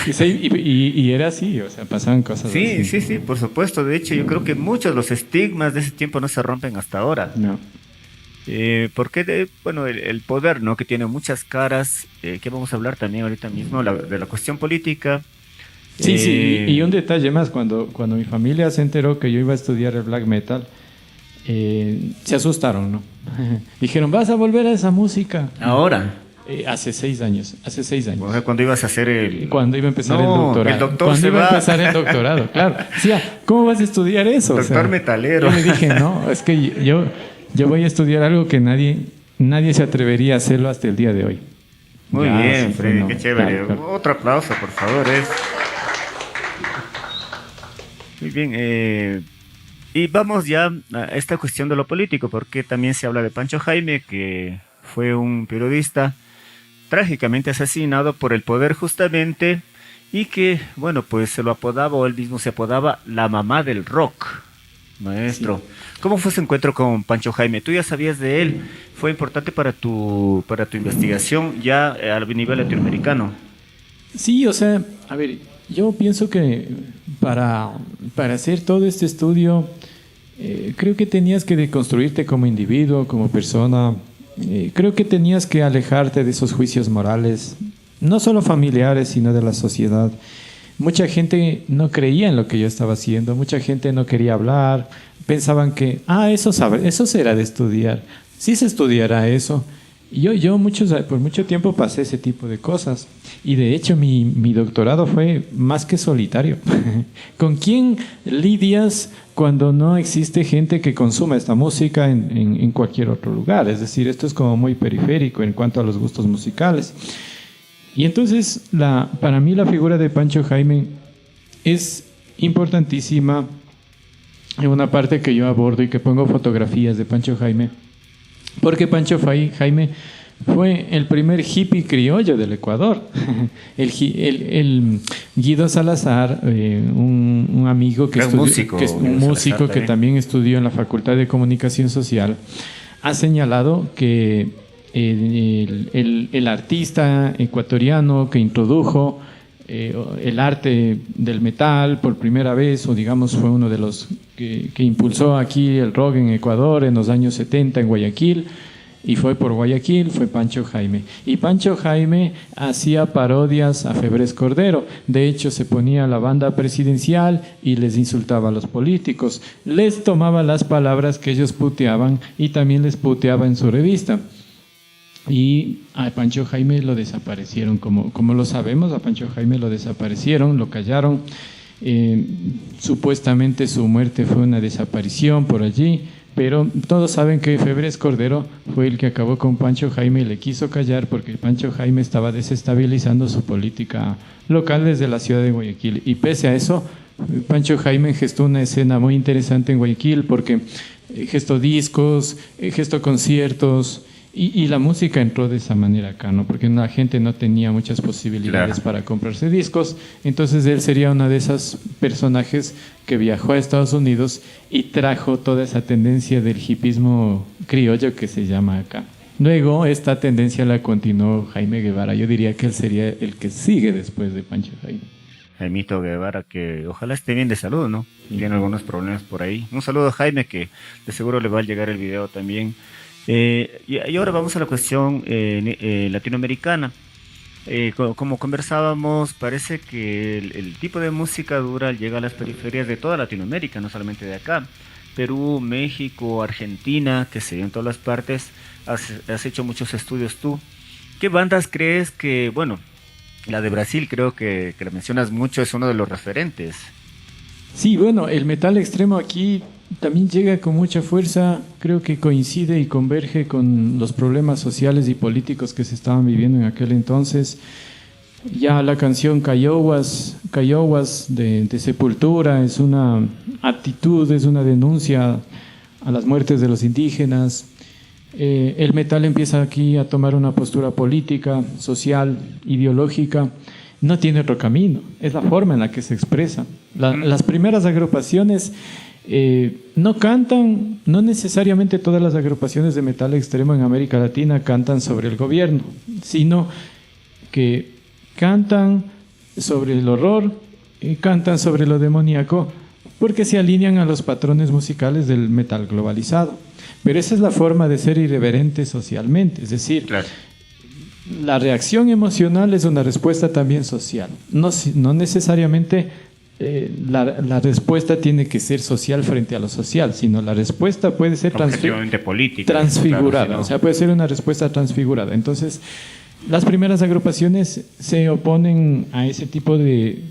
Y era así, o sea, pasaban cosas así. Sí, por supuesto. De hecho, yo creo que muchos de los estigmas de ese tiempo no se rompen hasta ahora. No. Porque, el poder, ¿no? Que tiene muchas caras, que vamos a hablar también ahorita mismo, de la cuestión política. Sí, y un detalle más, cuando mi familia se enteró que yo iba a estudiar el black metal, se asustaron, ¿no? Dijeron, ¿vas a volver a esa música? Ahora. Hace 6 años. Hace 6 años. O sea, cuando ibas a hacer el... Cuando iba a empezar el doctorado. El doctor cuando se iba va. a empezar el doctorado, claro. Decía, ¿cómo vas a estudiar eso? Doctor metalero. Yo le dije, no, es que yo voy a estudiar algo que nadie se atrevería a hacerlo hasta el día de hoy. Muy Ya, bien, sí, Freddy, no, qué chévere. claro. Otro aplauso, por favor. Muy bien. Y vamos ya a esta cuestión de lo político, porque también se habla de Pancho Jaime, que fue un periodista trágicamente asesinado por el poder justamente, y que, bueno, pues se lo apodaba, o él mismo se apodaba, la mamá del rock, maestro. Sí. ¿Cómo fue ese encuentro con Pancho Jaime? ¿Tú ya sabías de él? ¿Fue importante para tu investigación ya a nivel latinoamericano? Sí, o sea, a ver, yo pienso que para hacer todo este estudio, creo que tenías que deconstruirte como individuo, como persona. Creo que tenías que alejarte de esos juicios morales, no solo familiares, sino de la sociedad. Mucha gente no creía en lo que yo estaba haciendo, mucha gente no quería hablar, pensaban que, eso será de estudiar, sí se estudiará eso. Yo por mucho tiempo pasé ese tipo de cosas, y de hecho mi doctorado fue más que solitario. ¿Con quién lidias cuando no existe gente que consuma esta música en cualquier otro lugar? Es decir, esto es como muy periférico en cuanto a los gustos musicales. Y entonces, para mí la figura de Pancho Jaime es importantísima en una parte que yo abordo y que pongo fotografías de Pancho Jaime, porque Pancho Jaime fue el primer hippie criollo del Ecuador. El Guido Salazar, un amigo que estudió, un músico que también estudió en la Facultad de Comunicación Social, ha señalado que el artista ecuatoriano que introdujo el arte del metal por primera vez, o digamos fue uno de los que impulsó aquí el rock en Ecuador en los años 70 en Guayaquil, y fue por Guayaquil, fue Pancho Jaime. Y Pancho Jaime hacía parodias a Febres Cordero. De hecho, se ponía la banda presidencial y les insultaba a los políticos. Les tomaba las palabras que ellos puteaban y también les puteaba en su revista. Y a Pancho Jaime lo desaparecieron, como lo sabemos, a Pancho Jaime lo desaparecieron, lo callaron. Supuestamente su muerte fue una desaparición por allí, pero todos saben que Febres Cordero fue el que acabó con Pancho Jaime y le quiso callar porque Pancho Jaime estaba desestabilizando su política local desde la ciudad de Guayaquil. Y pese a eso, Pancho Jaime gestó una escena muy interesante en Guayaquil, porque gestó discos, gestó conciertos, y la música entró de esa manera acá, ¿no? Porque la gente no tenía muchas posibilidades para comprarse discos. Entonces él sería uno de esos personajes que viajó a Estados Unidos y trajo toda esa tendencia del hipismo criollo que se llama acá. Luego esta tendencia la continuó Jaime Guevara. Yo diría que él sería el que sigue después de Pancho Jaime. Jaimito Guevara, que ojalá esté bien de salud, ¿no? Tiene algunos problemas por ahí. Un saludo a Jaime, que de seguro le va a llegar el video también. Y ahora vamos a la cuestión latinoamericana. Como conversábamos, parece que el tipo de música dura llega a las periferias de toda Latinoamérica, no solamente de acá. Perú, México, Argentina, que se dio en todas las partes. Has hecho muchos estudios tú. ¿Qué bandas crees que, bueno, la de Brasil creo que la mencionas mucho, es uno de los referentes? Sí, bueno, el metal extremo aquí también llega con mucha fuerza, creo que coincide y converge con los problemas sociales y políticos que se estaban viviendo en aquel entonces. Ya la canción Cayowas de Sepultura es una actitud, es una denuncia a las muertes de los indígenas. El metal empieza aquí a tomar una postura política, social, ideológica. No tiene otro camino, es la forma en la que se expresa. Las primeras agrupaciones no cantan, no necesariamente todas las agrupaciones de metal extremo en América Latina cantan sobre el gobierno, sino que cantan sobre el horror, cantan sobre lo demoníaco, porque se alinean a los patrones musicales del metal globalizado. Pero esa es la forma de ser irreverente socialmente, es decir, claro, la reacción emocional es una respuesta también social. No necesariamente la respuesta tiene que ser social frente a lo social, sino la respuesta puede ser política, transfigurada, claro, o sea, puede ser una respuesta transfigurada. Entonces, las primeras agrupaciones se oponen a ese tipo de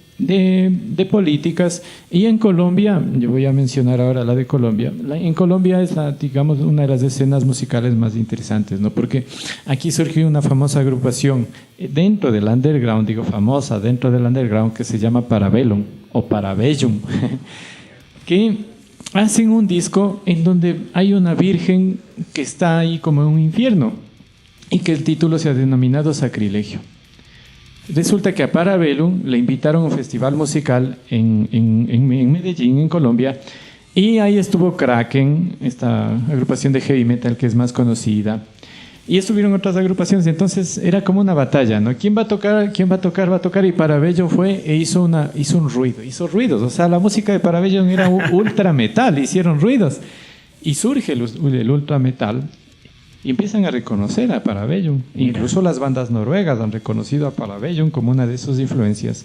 políticas, y en Colombia, yo voy a mencionar ahora la de Colombia. En Colombia es, digamos, una de las escenas musicales más interesantes, ¿no? Porque aquí surgió una famosa agrupación dentro del underground, digo famosa, dentro del underground, que se llama Parabellum o Parabellum, que hacen un disco en donde hay una virgen que está ahí como en un infierno, y que el título se ha denominado Sacrilegio. Resulta que a Parabellum le invitaron a un festival musical en Medellín, en Colombia, y ahí estuvo Kraken, esta agrupación de heavy metal que es más conocida, y estuvieron otras agrupaciones. Entonces era como una batalla, ¿no? ¿Quién va a tocar? ¿Quién va a tocar? Va a tocar. Y Parabellum fue e hizo un ruido, hizo ruidos. O sea, la música de Parabellum era ultra metal, hicieron ruidos. Y surge el ultra metal, y empiezan a reconocer a Parabellum. Incluso las bandas noruegas han reconocido a Parabellum como una de sus influencias.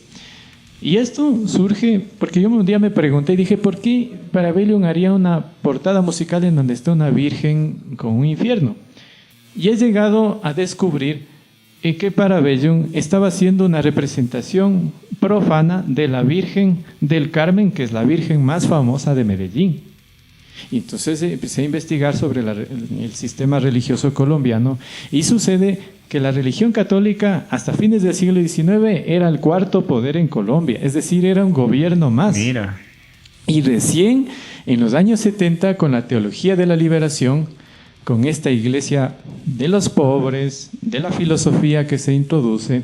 Y esto surge porque yo un día me pregunté y dije, ¿por qué Parabellum haría una portada musical en donde está una virgen con un infierno? Y he llegado a descubrir que Parabellum estaba haciendo una representación profana de la Virgen del Carmen, que es la virgen más famosa de Medellín. Y entonces empecé a investigar sobre el sistema religioso colombiano, y sucede que la religión católica hasta fines del siglo XIX era el cuarto poder en Colombia, es decir, era un gobierno más. Mira. Y recién en los años 70, con la teología de la liberación, con esta iglesia de los pobres, de la filosofía que se introduce,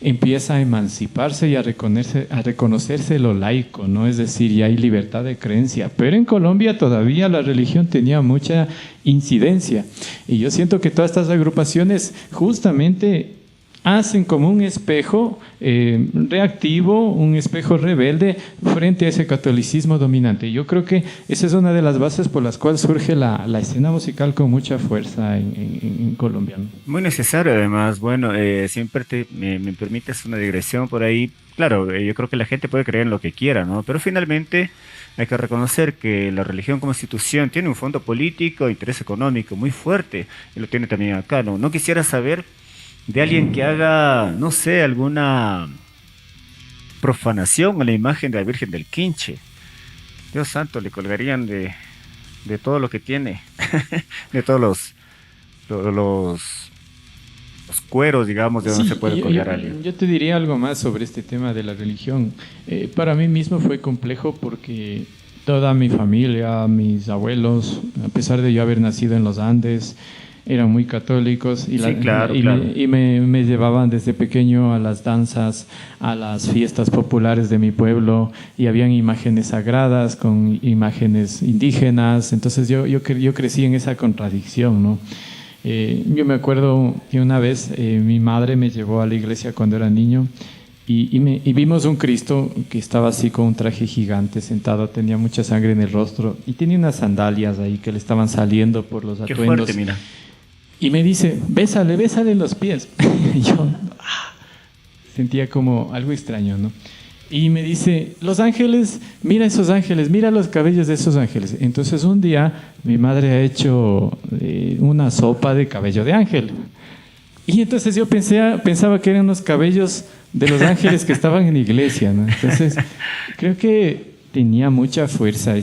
empieza a emanciparse y a reconocerse lo laico, ¿no? Es decir, ya hay libertad de creencia. Pero en Colombia todavía la religión tenía mucha incidencia. Y yo siento que todas estas agrupaciones justamente hacen como un espejo reactivo, un espejo rebelde frente a ese catolicismo dominante. Yo creo que esa es una de las bases por las cuales surge la escena musical con mucha fuerza en Colombia, ¿no? Muy necesario, además. Bueno, siempre me permites una digresión por ahí. Claro, yo creo que la gente puede creer en lo que quiera, ¿no? Pero finalmente hay que reconocer que la religión como institución tiene un fondo político, interés económico muy fuerte, y lo tiene también acá, ¿no? No quisiera saber de alguien que haga, no sé, alguna profanación a la imagen de la Virgen del Quinche. Dios santo, le colgarían de todo lo que tiene, de todos los cueros, digamos, de donde se puede colgar a alguien. Yo te diría algo más sobre este tema de la religión. Para mí mismo fue complejo porque toda mi familia, mis abuelos, a pesar de yo haber nacido en los Andes, eran muy católicos, y, sí, claro. Me llevaban desde pequeño a las danzas, a las fiestas populares de mi pueblo, y habían imágenes sagradas con imágenes indígenas. Entonces yo crecí en esa contradicción, ¿no? Yo me acuerdo que una vez mi madre me llevó a la iglesia cuando era niño, y vimos un Cristo que estaba así con un traje gigante sentado, tenía mucha sangre en el rostro y tenía unas sandalias ahí que le estaban saliendo por los atuendos. Qué fuerte, mira. Y me dice, bésale en los pies. Y yo sentía como algo extraño, ¿no? Y me dice, los ángeles, mira esos ángeles, mira los cabellos de esos ángeles. Entonces un día mi madre ha hecho una sopa de cabello de ángel. Y entonces yo pensaba que eran los cabellos de los ángeles que estaban en la iglesia, ¿no? Entonces creo que tenía mucha fuerza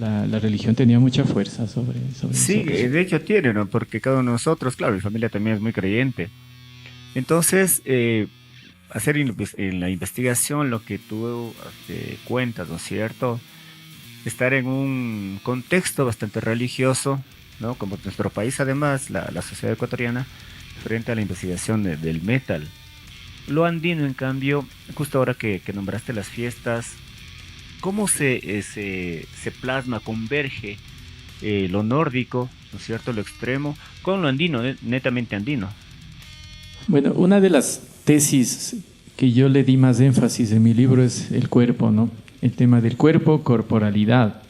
la religión tenía mucha fuerza sobre sí, nosotros. De hecho tiene, ¿no? Porque cada uno de nosotros, claro, mi familia también es muy creyente. Entonces, hacer en la investigación lo que tú cuentas, ¿no es cierto? Estar en un contexto bastante religioso, ¿no? Como nuestro país, además, la sociedad ecuatoriana, frente a la investigación del metal. Lo andino, en cambio, justo ahora que nombraste las fiestas, ¿cómo se plasma, converge lo nórdico, ¿no es cierto?, lo extremo, con lo andino, netamente andino? Bueno, una de las tesis que yo le di más énfasis en mi libro es el cuerpo, ¿no? El tema del cuerpo, corporalidad,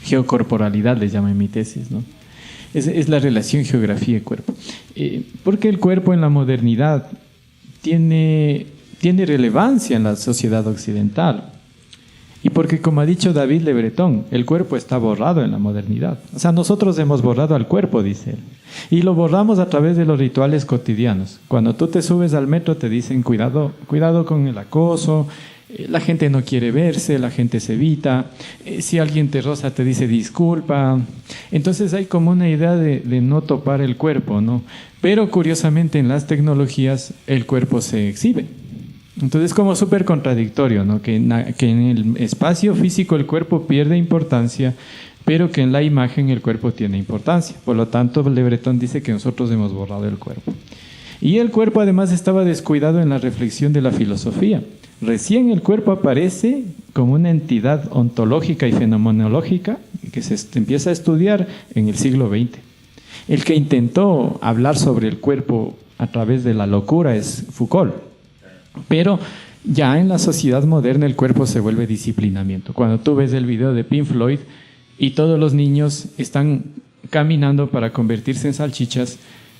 geocorporalidad le llamo en mi tesis, ¿no? Es la relación geografía y cuerpo. Porque el cuerpo en la modernidad tiene relevancia en la sociedad occidental. Y porque, como ha dicho David Le Breton, el cuerpo está borrado en la modernidad. O sea, nosotros hemos borrado al cuerpo, dice él. Y lo borramos a través de los rituales cotidianos. Cuando tú te subes al metro te dicen cuidado, cuidado con el acoso, la gente no quiere verse, la gente se evita, si alguien te roza te dice disculpa. Entonces hay como una idea de no topar el cuerpo, ¿no? Pero curiosamente en las tecnologías el cuerpo se exhibe. Entonces es como súper contradictorio, ¿no? Que en el espacio físico el cuerpo pierde importancia, pero que en la imagen el cuerpo tiene importancia. Por lo tanto, Le Breton dice que nosotros hemos borrado el cuerpo. Y el cuerpo además estaba descuidado en la reflexión de la filosofía. Recién el cuerpo aparece como una entidad ontológica y fenomenológica que se empieza a estudiar en el siglo XX. El que intentó hablar sobre el cuerpo a través de la locura es Foucault. Pero ya en la sociedad moderna el cuerpo se vuelve disciplinamiento. Cuando tú ves el video de Pink Floyd y todos los niños están caminando para convertirse en salchichas,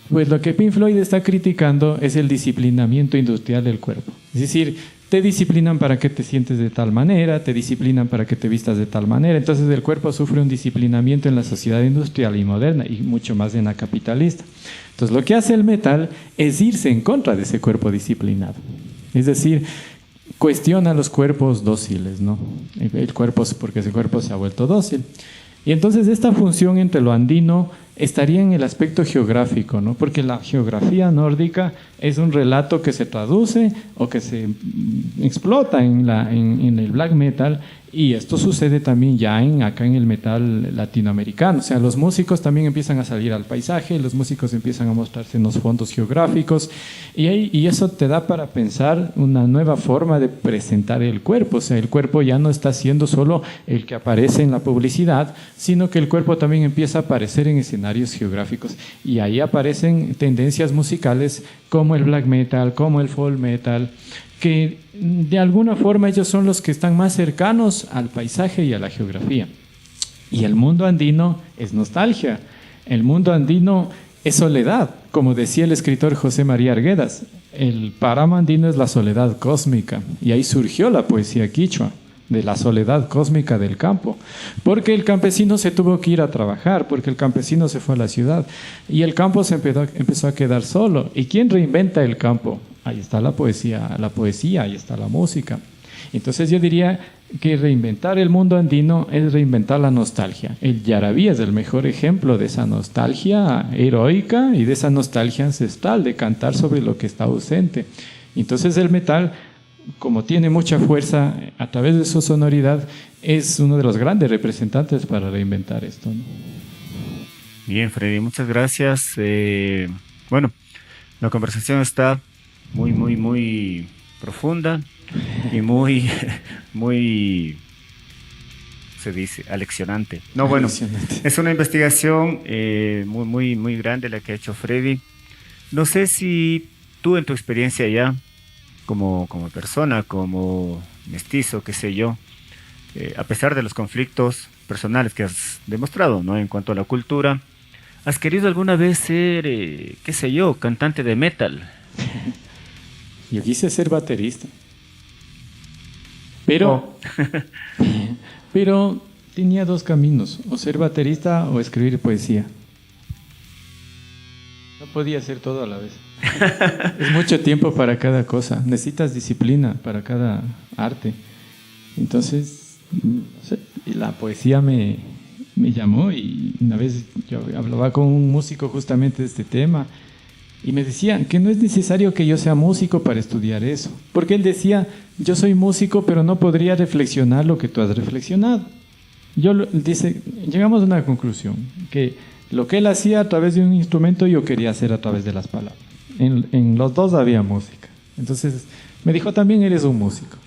pues lo que Pink Floyd está criticando es el disciplinamiento industrial del cuerpo. Es decir, te disciplinan para que te sientes de tal manera, te disciplinan para que te vistas de tal manera. Entonces el cuerpo sufre un disciplinamiento en la sociedad industrial y moderna y mucho más en la capitalista. Entonces lo que hace el metal es irse en contra de ese cuerpo disciplinado. Es decir, cuestiona los cuerpos dóciles, ¿no? El cuerpo, porque ese cuerpo se ha vuelto dócil. Y entonces esta función entre lo andino estaría en el aspecto geográfico, ¿no? Porque la geografía nórdica es un relato que se traduce o que se explota en el black metal, y esto sucede también ya acá en el metal latinoamericano. O sea, los músicos también empiezan a salir al paisaje, los músicos empiezan a mostrarse en los fondos geográficos, y eso te da para pensar una nueva forma de presentar el cuerpo. O sea, el cuerpo ya no está siendo solo el que aparece en la publicidad, sino que el cuerpo también empieza a aparecer en escenarios geográficos, y ahí aparecen tendencias musicales como el black metal, como el folk metal, que de alguna forma ellos son los que están más cercanos al paisaje y a la geografía. Y el mundo andino es nostalgia, el mundo andino es soledad, como decía el escritor José María Arguedas. El páramo andino es la soledad cósmica, y ahí surgió la poesía quichua, de la soledad cósmica del campo, porque el campesino se tuvo que ir a trabajar, porque el campesino se fue a la ciudad, y el campo se empezó a quedar solo. ¿Y quién reinventa el campo? Ahí está la poesía, ahí está la música. Entonces yo diría que reinventar el mundo andino es reinventar la nostalgia. El yarabí es el mejor ejemplo de esa nostalgia heroica y de esa nostalgia ancestral de cantar sobre lo que está ausente. Entonces el metal, como tiene mucha fuerza a través de su sonoridad, es uno de los grandes representantes para reinventar esto, ¿no? Bien, Freddy, muchas gracias. Bueno, la conversación está muy profunda y muy, se dice, aleccionante. No, bueno, es una investigación muy grande la que ha hecho Freddy. No sé si tú, en tu experiencia ya, como persona, como mestizo, qué sé yo, a pesar de los conflictos personales que has demostrado, ¿no?, en cuanto a la cultura, ¿has querido alguna vez ser, qué sé yo, cantante de metal? Yo quise ser baterista, pero tenía dos caminos: o ser baterista o escribir poesía. No podía hacer todo a la vez. Es mucho tiempo para cada cosa. Necesitas disciplina para cada arte. Entonces, no sé, la poesía me llamó, y una vez yo hablaba con un músico justamente de este tema, y me decían que no es necesario que yo sea músico para estudiar eso, porque él decía: yo soy músico, pero no podría reflexionar lo que tú has reflexionado. Dice, llegamos a una conclusión, que lo que él hacía a través de un instrumento, yo quería hacer a través de las palabras. En los dos había música. Entonces me dijo: también eres un músico.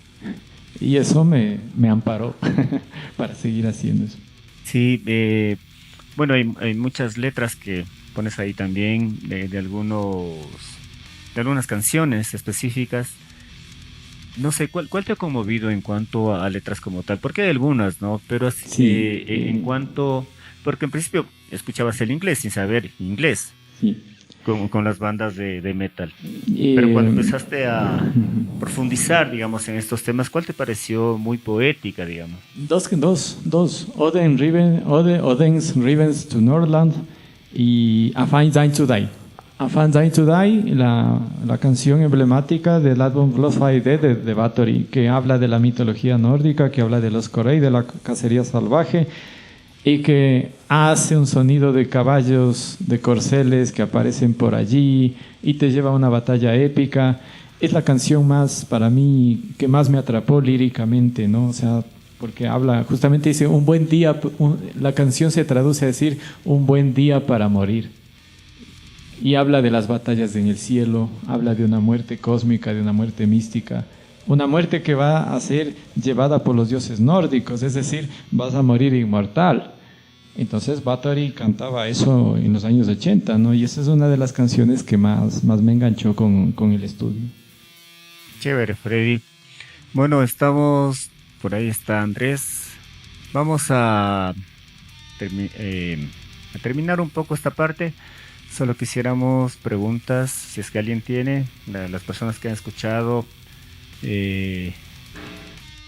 Y eso me amparó para seguir haciendo eso. Sí, bueno, hay muchas letras que pones ahí también de algunas canciones específicas. No sé, ¿cuál te ha conmovido en cuanto a letras como tal? Porque hay algunas, ¿no? Pero Sí. en cuanto... Porque en principio escuchabas el inglés sin saber inglés. Sí. con las bandas de metal. Pero cuando empezaste a profundizar, digamos, en estos temas, ¿cuál te pareció muy poética, digamos? Dos. Oden's Revenge to Northland y A Fine Time to Die. A Fine Time to Die, la canción emblemática del álbum Blood Fight Dead de Bathory, que habla de la mitología nórdica, que habla de los Corei, de la cacería salvaje, y que hace un sonido de caballos, de corceles que aparecen por allí y te lleva a una batalla épica. Es la canción más, para mí, que más me atrapó líricamente, ¿no? O sea, porque habla, justamente dice, un buen día, la canción se traduce a decir, un buen día para morir. Y habla de las batallas en el cielo, habla de una muerte cósmica, de una muerte mística. Una muerte que va a ser llevada por los dioses nórdicos, es decir, vas a morir inmortal. Entonces Bathory cantaba eso en los años 80, ¿no? Y esa es una de las canciones que más me enganchó con el estudio. Chévere, Freddy. Bueno, por ahí está Andrés. Vamos a terminar un poco esta parte. Solo quisiéramos preguntas, si es que alguien tiene, las personas que han escuchado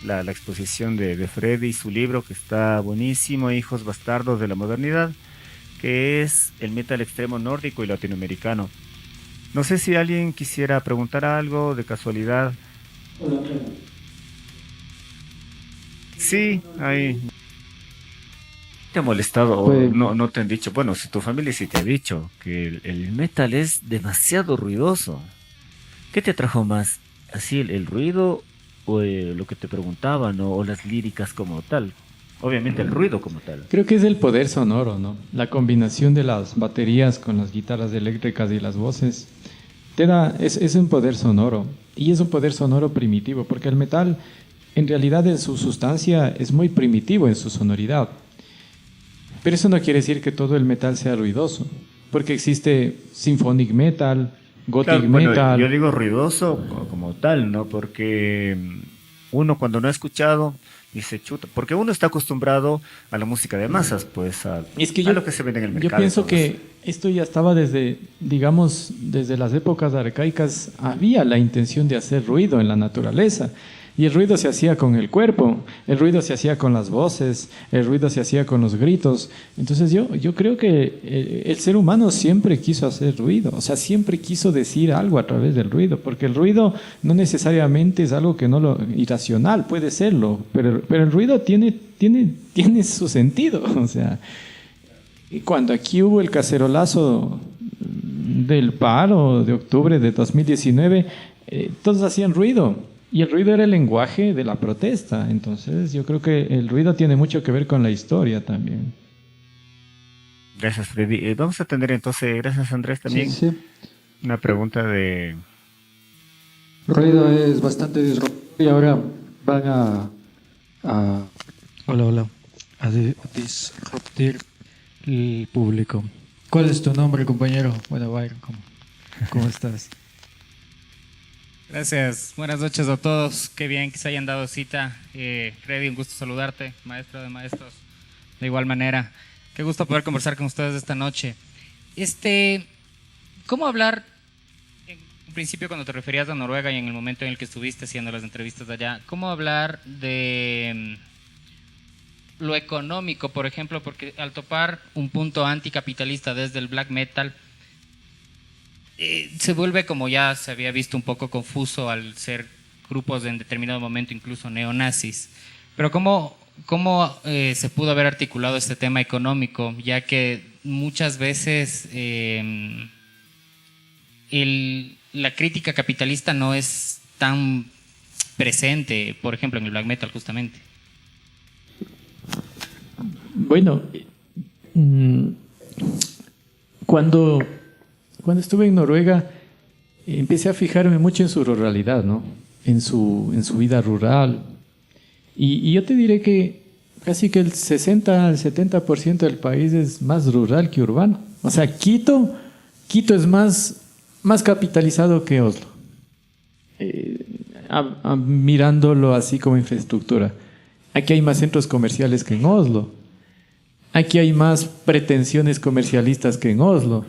la exposición de Freddy y su libro, que está buenísimo, Hijos Bastardos de la Modernidad, que es el metal extremo nórdico y latinoamericano. No sé si alguien quisiera preguntar algo de casualidad. Sí, ahí. ¿Te ha molestado o no te han dicho? Bueno, si tu familia sí te ha dicho que el metal es demasiado ruidoso. ¿Qué te atrajo más? ¿Así el ruido o lo que te preguntaban o las líricas como tal? Obviamente el ruido como tal. Creo que es el poder sonoro, ¿no? La combinación de las baterías con las guitarras eléctricas y las voces es un poder sonoro. Y es un poder sonoro primitivo, porque el metal en realidad en su sustancia es muy primitivo en su sonoridad. Pero eso no quiere decir que todo el metal sea ruidoso, porque existe symphonic metal, gothic metal. Bueno, yo digo ruidoso como tal, ¿no? Porque uno cuando no ha escuchado dice chuta, porque uno está acostumbrado a la música de masas, pues a lo que se vende en el mercado. Yo pienso que esto ya estaba desde las épocas arcaicas, había la intención de hacer ruido en la naturaleza. Y el ruido se hacía con el cuerpo, el ruido se hacía con las voces, el ruido se hacía con los gritos. Entonces yo creo que el ser humano siempre quiso hacer ruido, o sea, siempre quiso decir algo a través del ruido, porque el ruido no necesariamente es algo que no lo irracional, puede serlo, pero el ruido tiene su sentido. O sea, cuando aquí hubo el cacerolazo del paro de octubre de 2019, todos hacían ruido. Y el ruido era el lenguaje de la protesta. Entonces yo creo que el ruido tiene mucho que ver con la historia también. Gracias, Freddy. Vamos a tener entonces, gracias Andrés también, sí. Una pregunta de... Ruido es bastante disruptivo y ahora van a disruptir el público. ¿Cuál es tu nombre, compañero? Bueno, Byron, ¿cómo estás? Gracias, buenas noches a todos, qué bien que se hayan dado cita. Freddy, un gusto saludarte, maestro de maestros, de igual manera. Qué gusto poder conversar con ustedes esta noche. ¿Cómo hablar, en principio cuando te referías a Noruega y en el momento en el que estuviste haciendo las entrevistas de allá, cómo hablar de lo económico, por ejemplo, porque al topar un punto anticapitalista desde el black metal, se vuelve, como ya se había visto, un poco confuso al ser grupos en determinado momento incluso neonazis. Pero ¿cómo se pudo haber articulado este tema económico? Ya que muchas veces la crítica capitalista no es tan presente, por ejemplo, en el black metal justamente. Bueno, cuando estuve en Noruega, empecé a fijarme mucho en su ruralidad, ¿no? En su vida rural. Y yo te diré que casi que el 60 al 70% del país es más rural que urbano. O sea, Quito es más capitalizado que Oslo. Mirándolo así como infraestructura. Aquí hay más centros comerciales que en Oslo. Aquí hay más pretensiones comercialistas que en Oslo.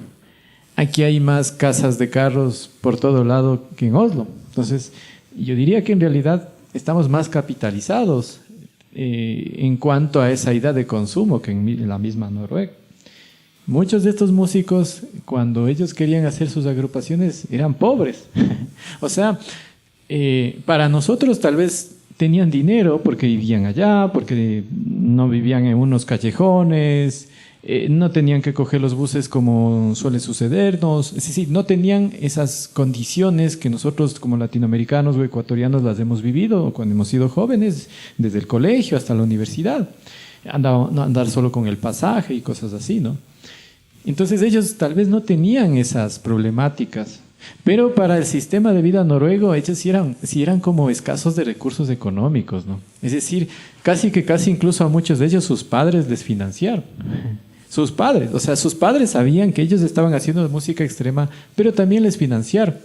aquí hay más casas de carros por todo lado que en Oslo. Entonces, yo diría que en realidad estamos más capitalizados en cuanto a esa idea de consumo que en la misma Noruega. Muchos de estos músicos, cuando ellos querían hacer sus agrupaciones, eran pobres. O sea, para nosotros tal vez tenían dinero porque vivían allá, porque no vivían en unos callejones, no tenían que coger los buses como suele sucedernos. Es decir, no tenían esas condiciones que nosotros como latinoamericanos o ecuatorianos las hemos vivido cuando hemos sido jóvenes, desde el colegio hasta la universidad. Andar solo con el pasaje y cosas así, ¿no? Entonces ellos tal vez no tenían esas problemáticas, pero para el sistema de vida noruego ellos sí eran como escasos de recursos económicos, ¿no? Es decir, casi incluso a muchos de ellos sus padres les financiaron. Sus padres, o sea, sus padres sabían que ellos estaban haciendo música extrema, pero también les financiaron.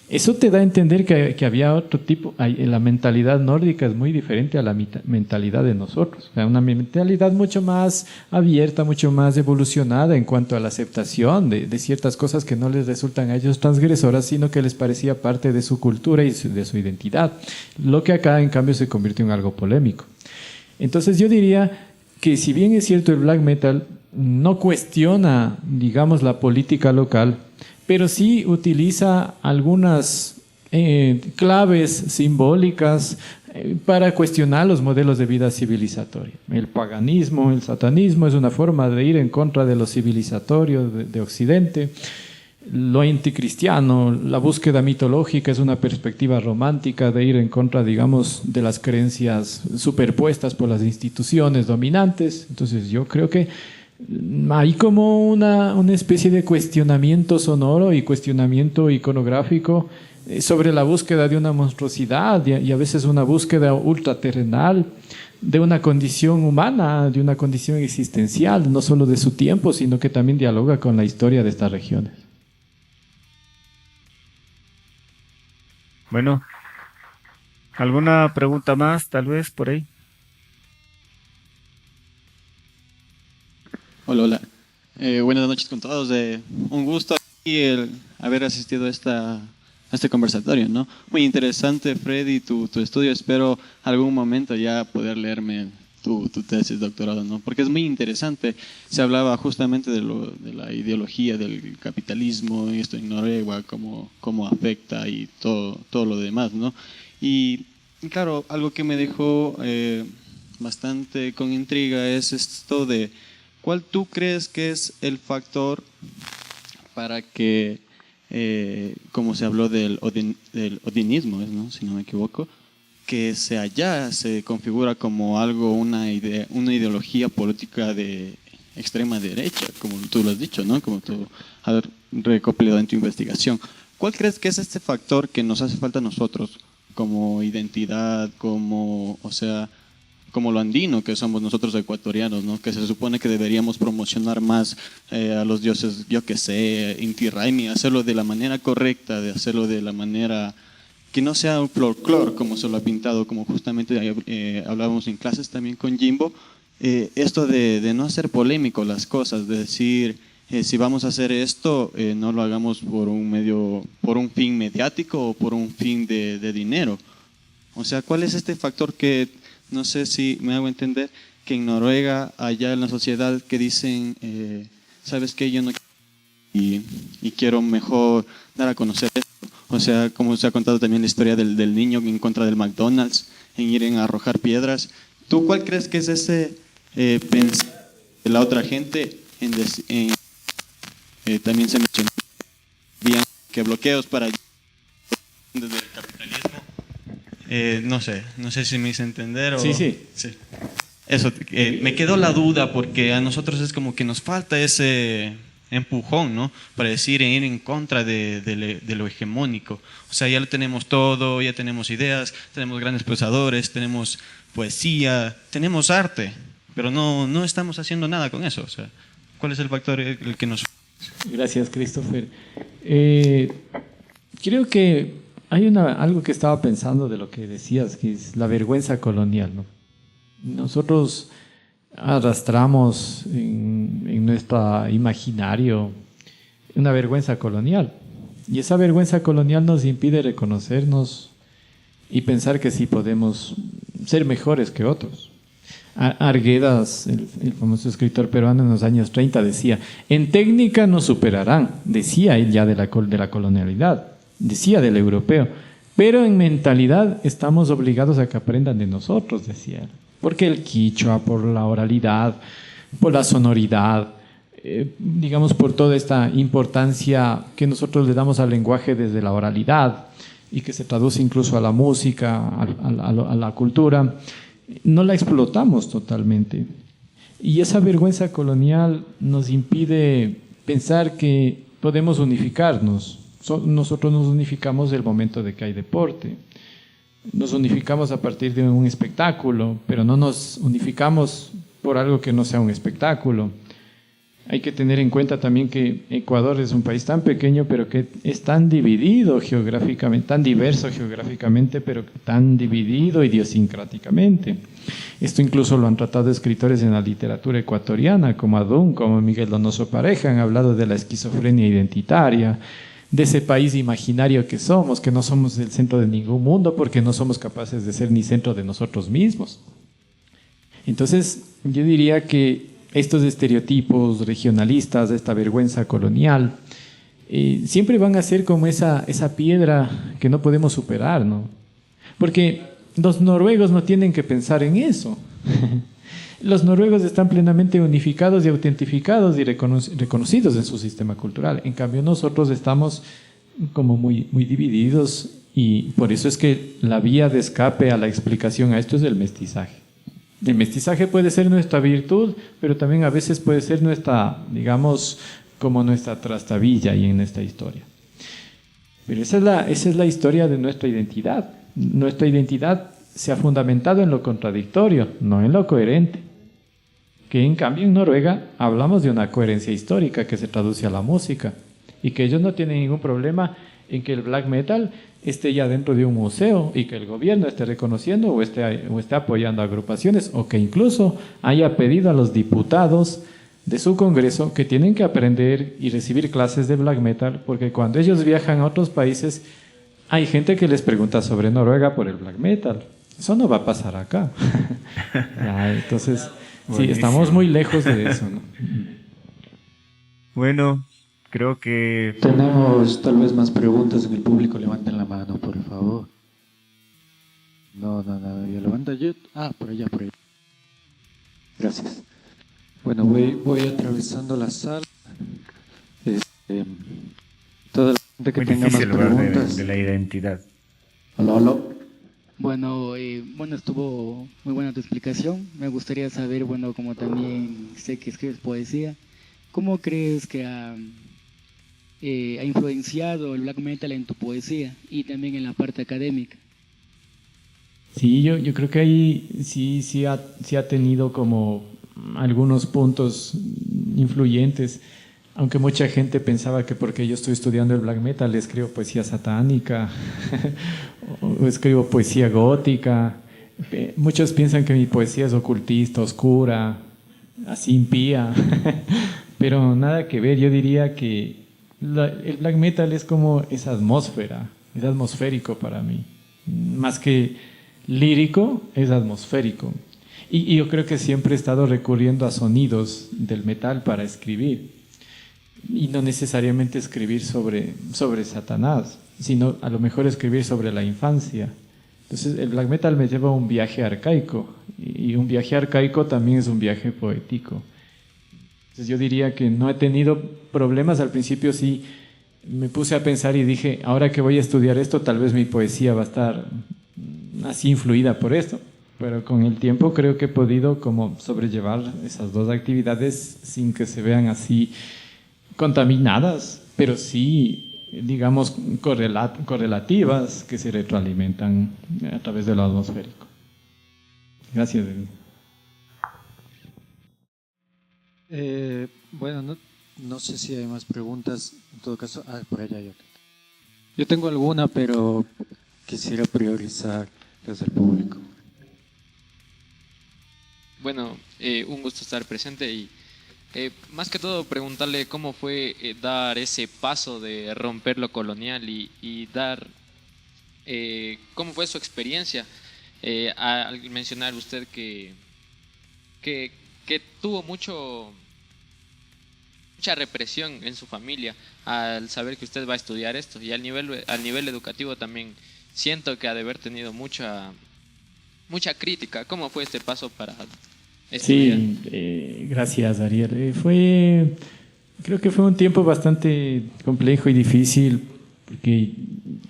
Eso te da a entender que había otro tipo, la mentalidad nórdica es muy diferente a la mentalidad de nosotros. O sea, una mentalidad mucho más abierta, mucho más evolucionada en cuanto a la aceptación de ciertas cosas que no les resultan a ellos transgresoras, sino que les parecía parte de su cultura y de su identidad. Lo que acá, en cambio, se convirtió en algo polémico. Entonces yo diría que si bien es cierto el black metal no cuestiona, digamos, la política local, pero sí utiliza algunas claves simbólicas para cuestionar los modelos de vida civilizatoria. El paganismo, el satanismo es una forma de ir en contra de lo civilizatorio de Occidente. Lo anticristiano, la búsqueda mitológica es una perspectiva romántica de ir en contra, digamos, de las creencias superpuestas por las instituciones dominantes. Entonces yo creo que hay como una especie de cuestionamiento sonoro y cuestionamiento iconográfico sobre la búsqueda de una monstruosidad y a veces una búsqueda ultraterrenal de una condición humana, de una condición existencial, no solo de su tiempo, sino que también dialoga con la historia de estas regiones. Bueno, ¿alguna pregunta más tal vez por ahí? Hola, hola. Buenas noches con todos. Un gusto aquí haber asistido a este conversatorio, ¿no? Muy interesante, Freddy, tu estudio. Espero algún momento ya poder leerme tu tesis, doctorado, ¿no? Porque es muy interesante. Se hablaba justamente de la ideología del capitalismo, esto en Noruega, cómo afecta y todo lo demás, ¿no? Y claro, algo que me dejó bastante con intriga es esto de ¿cuál tú crees que es el factor para que, como se habló del odinismo, ¿no? Si no me equivoco, que allá se configura como una ideología política de extrema derecha, como tú lo has dicho, ¿no? Como tú has recopilado en tu investigación. ¿Cuál crees que es este factor que nos hace falta a nosotros como identidad, como lo andino que somos nosotros ecuatorianos, ¿no? Que se supone que deberíamos promocionar más a los dioses, yo que sé, Inti Raymi, hacerlo de la manera correcta, de hacerlo de la manera que no sea un folclore como se lo ha pintado, como justamente hablábamos en clases también con Jimbo, esto de no hacer polémico las cosas, de decir, si vamos a hacer esto, no lo hagamos por un fin mediático o por un fin de dinero. O sea, ¿cuál es este factor que, no sé si me hago entender, que en Noruega, allá en la sociedad, que dicen, ¿sabes qué? Yo no quiero y quiero mejor dar a conocer esto? O sea, como se ha contado también la historia del niño en contra del McDonald's, en ir a arrojar piedras. ¿Tú cuál crees que es ese pensar de la otra gente? También se mencionó bien que bloqueos para desde el capitalismo. No sé si me hice entender o... Sí. Eso, me quedó la duda porque a nosotros es como que nos falta ese empujón, ¿no? Para decir, ir en contra de lo hegemónico. O sea, ya lo tenemos todo, ya tenemos ideas, tenemos grandes pensadores, tenemos poesía, tenemos arte, pero no estamos haciendo nada con eso. O sea, ¿cuál es el factor el que nos... Gracias, Christopher. Creo que hay algo que estaba pensando de lo que decías, que es la vergüenza colonial, ¿no? Nosotros arrastramos en nuestro imaginario una vergüenza colonial. Y esa vergüenza colonial nos impide reconocernos y pensar que sí podemos ser mejores que otros. Arguedas, el famoso escritor peruano en los años 30, decía: en técnica nos superarán, decía él ya de la colonialidad, decía del europeo, pero en mentalidad estamos obligados a que aprendan de nosotros, decía él. Porque el quichua, por la oralidad, por la sonoridad, digamos, por toda esta importancia que nosotros le damos al lenguaje desde la oralidad y que se traduce incluso a la música, a la cultura, no la explotamos totalmente. Y esa vergüenza colonial nos impide pensar que podemos unificarnos. Nosotros nos unificamos el momento de que hay deporte. Nos unificamos a partir de un espectáculo, pero no nos unificamos por algo que no sea un espectáculo. Hay que tener en cuenta también que Ecuador es un país tan pequeño, pero que es tan dividido geográficamente, tan diverso geográficamente, pero tan dividido idiosincráticamente. Esto incluso lo han tratado escritores en la literatura ecuatoriana, como Adún, como Miguel Donoso Pareja, han hablado de la esquizofrenia identitaria, de ese país imaginario que no somos el centro de ningún mundo, porque no somos capaces de ser ni centro de nosotros mismos. Entonces, yo diría que estos estereotipos regionalistas, esta vergüenza colonial, siempre van a ser como esa piedra que no podemos superar, ¿no? Porque los noruegos no tienen que pensar en eso. Los noruegos están plenamente unificados y autentificados y reconocidos en su sistema cultural. En cambio, nosotros estamos como muy, muy divididos, y por eso es que la vía de escape a la explicación a esto es el mestizaje. El mestizaje puede ser nuestra virtud, pero también a veces puede ser nuestra, digamos, como nuestra trastabilla y en esta historia. Pero esa es la historia de nuestra identidad. Nuestra identidad se ha fundamentado en lo contradictorio, no en lo coherente. Que en cambio en Noruega hablamos de una coherencia histórica que se traduce a la música, y que ellos no tienen ningún problema en que el black metal esté ya dentro de un museo y que el gobierno esté reconociendo o esté apoyando a agrupaciones, o que incluso haya pedido a los diputados de su congreso que tienen que aprender y recibir clases de black metal, porque cuando ellos viajan a otros países hay gente que les pregunta sobre Noruega por el black metal. Eso no va a pasar acá. Entonces, sí, estamos muy lejos de eso, ¿no? Bueno, creo que Tenemos tal vez más preguntas en el público. Levanten la mano, por favor. No, ya levanta yo. Por allá. Gracias. Bueno, voy atravesando la sala. Toda la gente que muy tenga más difícil hablar preguntas. de la identidad. Aló. Bueno, estuvo muy buena tu explicación. Me gustaría saber, bueno, como también sé que escribes poesía, ¿cómo crees que ha influenciado el black metal en tu poesía y también en la parte académica? Sí, yo creo que ahí sí ha tenido como algunos puntos influyentes, aunque mucha gente pensaba que porque yo estoy estudiando el black metal escribo poesía satánica o escribo poesía gótica. Muchos piensan que mi poesía es ocultista, oscura, así impía, pero nada que ver. Yo diría que el black metal es como esa atmósfera, es atmosférico para mí, más que lírico, es atmosférico. Y yo creo que siempre he estado recurriendo a sonidos del metal para escribir. Y no necesariamente escribir sobre Satanás, sino a lo mejor escribir sobre la infancia. Entonces el black metal me lleva a un viaje arcaico, y un viaje arcaico también es un viaje poético. Entonces yo diría que no he tenido problemas. Al principio sí me puse a pensar y dije, ahora que voy a estudiar esto, tal vez mi poesía va a estar así influida por esto. Pero con el tiempo creo que he podido como sobrellevar esas dos actividades sin que se vean así contaminadas, pero sí, digamos, correlativas, que se retroalimentan a través de lo atmosférico. Gracias. Bueno, no sé si hay más preguntas. En todo caso, por allá hay otra. Yo tengo alguna, pero quisiera priorizar desde el público. Bueno, un gusto estar presente y Más que todo preguntarle cómo fue dar ese paso de romper lo colonial y dar, cómo fue su experiencia al mencionar usted que tuvo mucha represión en su familia al saber que usted va a estudiar esto, y al nivel educativo también siento que ha de haber tenido mucha crítica. ¿Cómo fue este paso para estudiar? Sí, gracias, Ariel. Creo que fue un tiempo bastante complejo y difícil, porque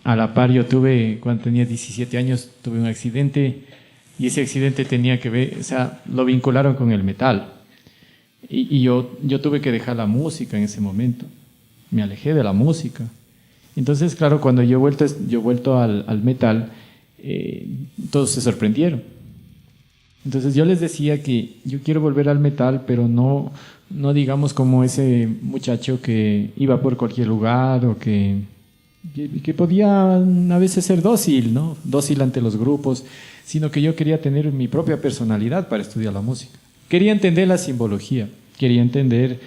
a la par yo tuve, cuando tenía 17 años, tuve un accidente, y ese accidente tenía que ver, o sea, lo vincularon con el metal. Y yo tuve que dejar la música en ese momento. Me alejé de la música. Entonces, claro, cuando yo he vuelto al metal, todos se sorprendieron. Entonces yo les decía que yo quiero volver al metal, pero no digamos como ese muchacho que iba por cualquier lugar o que podía a veces ser dócil, ¿no? Dócil ante los grupos, sino que yo quería tener mi propia personalidad para estudiar la música. Quería entender la simbología, quería entender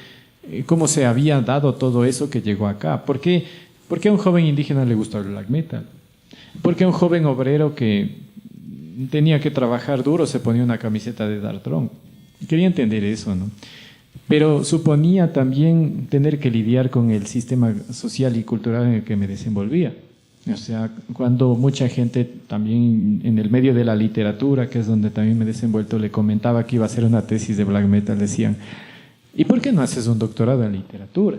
cómo se había dado todo eso que llegó acá. ¿Por qué a un joven indígena le gustó el black metal? ¿Por qué a un joven obrero que tenía que trabajar duro se ponía una camiseta de Darkthrone? Quería entender eso, ¿no? Pero suponía también tener que lidiar con el sistema social y cultural en el que me desenvolvía. O sea, cuando mucha gente también en el medio de la literatura, que es donde también me he desenvuelto, le comentaba que iba a hacer una tesis de black metal, decían, ¿y por qué no haces un doctorado en literatura?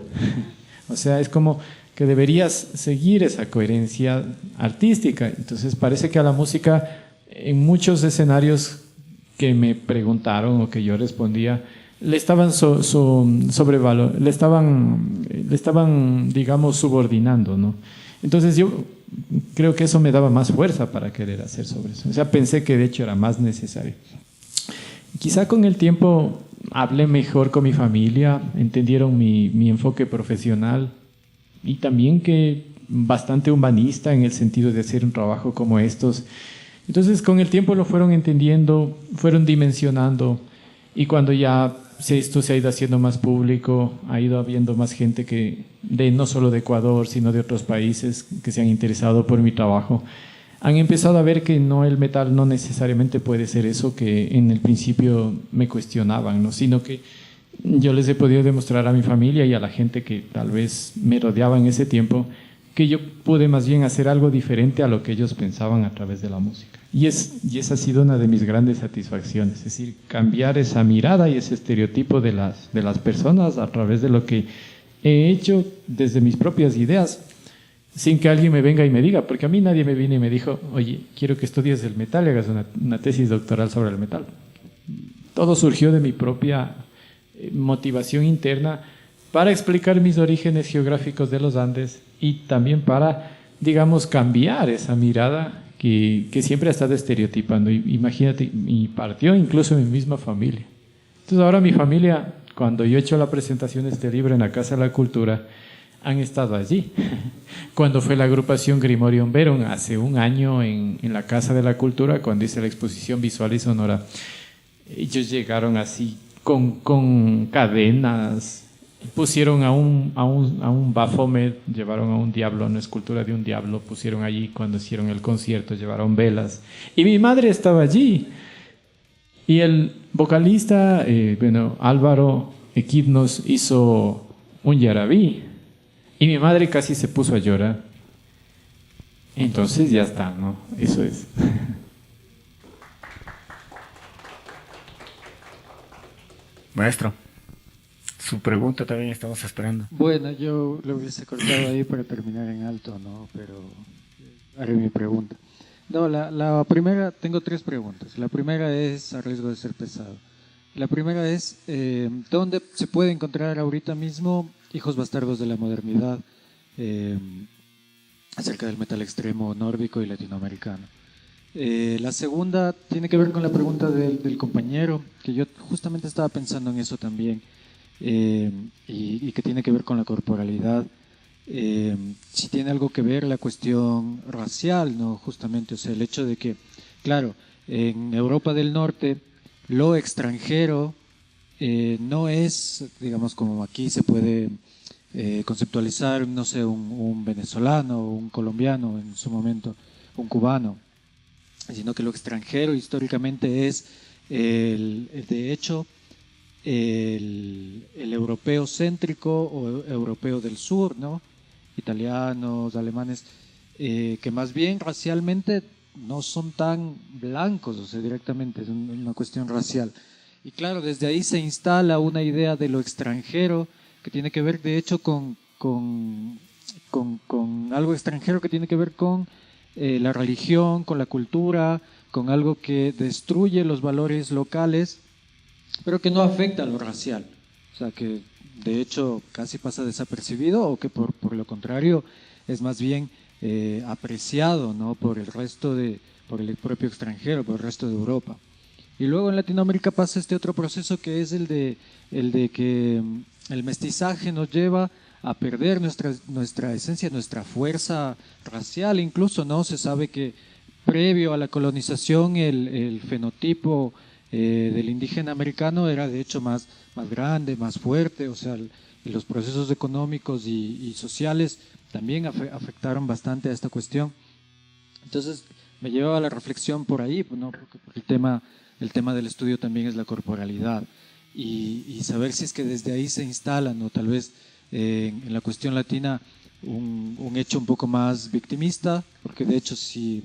O sea, es como que deberías seguir esa coherencia artística. Entonces parece que a la música, en muchos escenarios que me preguntaron o que yo respondía, le estaban le estaban, digamos, subordinando, ¿no? Entonces yo creo que eso me daba más fuerza para querer hacer sobre eso. O sea, pensé que de hecho era más necesario. Quizá con el tiempo hablé mejor con mi familia, entendieron mi enfoque profesional y también que bastante humanista en el sentido de hacer un trabajo como estos. Entonces con el tiempo lo fueron entendiendo, fueron dimensionando, y cuando ya esto se ha ido haciendo más público, ha ido habiendo más gente que no solo de Ecuador, sino de otros países que se han interesado por mi trabajo, han empezado a ver que no, el metal no necesariamente puede ser eso que en el principio me cuestionaban, ¿no? Sino que yo les he podido demostrar a mi familia y a la gente que tal vez me rodeaba en ese tiempo que yo pude más bien hacer algo diferente a lo que ellos pensaban a través de la música. Y esa ha sido una de mis grandes satisfacciones, es decir, cambiar esa mirada y ese estereotipo de las personas a través de lo que he hecho desde mis propias ideas, sin que alguien me venga y me diga, porque a mí nadie me vino y me dijo, oye, quiero que estudies el metal y hagas una tesis doctoral sobre el metal. Todo surgió de mi propia motivación interna para explicar mis orígenes geográficos de los Andes y también para, digamos, cambiar esa mirada que siempre ha estado estereotipando. Imagínate, y partió incluso en mi misma familia. Entonces ahora mi familia, cuando yo he hecho la presentación de este libro en la Casa de la Cultura, han estado allí. Cuando fue la agrupación Grimorium Verum, hace un año en la Casa de la Cultura, cuando hice la exposición visual y sonora, ellos llegaron así con cadenas, pusieron a un Baphomet, llevaron a un diablo, una escultura de un diablo, pusieron allí cuando hicieron el concierto, llevaron velas. Y mi madre estaba allí. Y el vocalista, Álvaro Equidnos, hizo un yarabí. Y mi madre casi se puso a llorar. Entonces ya está, ¿no? Eso es. Maestro, su pregunta también estamos esperando. Bueno, yo lo hubiese cortado ahí para terminar en alto, ¿no? Pero haré mi pregunta. No, la primera, tengo 3 preguntas. La primera es, a riesgo de ser pesado, la primera es, ¿dónde se puede encontrar ahorita mismo hijos bastardos de la modernidad acerca del metal extremo nórdico y latinoamericano? La segunda tiene que ver con la pregunta del compañero, que yo justamente estaba pensando en eso también, y que tiene que ver con la corporalidad. Si tiene algo que ver la cuestión racial, ¿no? Justamente, o sea, el hecho de que, claro, en Europa del Norte, lo extranjero no es, digamos, como aquí se puede conceptualizar, no sé, un venezolano, un colombiano en su momento, un cubano, sino que lo extranjero históricamente es, de hecho, el europeo céntrico o europeo del sur, ¿no? Italianos, alemanes, que más bien racialmente no son tan blancos, o sea, directamente es una cuestión racial. Y claro, desde ahí se instala una idea de lo extranjero que tiene que ver, de hecho, con algo extranjero que tiene que ver con la religión, con la cultura, con algo que destruye los valores locales, pero que no afecta a lo racial. O sea, que de hecho casi pasa desapercibido o que por lo contrario es más bien apreciado, ¿no? Por el propio extranjero, por el resto de Europa. Y luego en Latinoamérica pasa este otro proceso que es el de que el mestizaje nos lleva a perder nuestra esencia, nuestra fuerza racial incluso, ¿no? Se sabe que previo a la colonización el fenotipo del indígena americano era de hecho más grande, más fuerte, o sea, y los procesos económicos y sociales también afectaron bastante a esta cuestión. Entonces me llevaba a la reflexión por ahí, ¿no? Porque el tema del estudio también es la corporalidad y saber si es que desde ahí se instalan, o tal vez en la cuestión latina un hecho un poco más victimista, porque de hecho si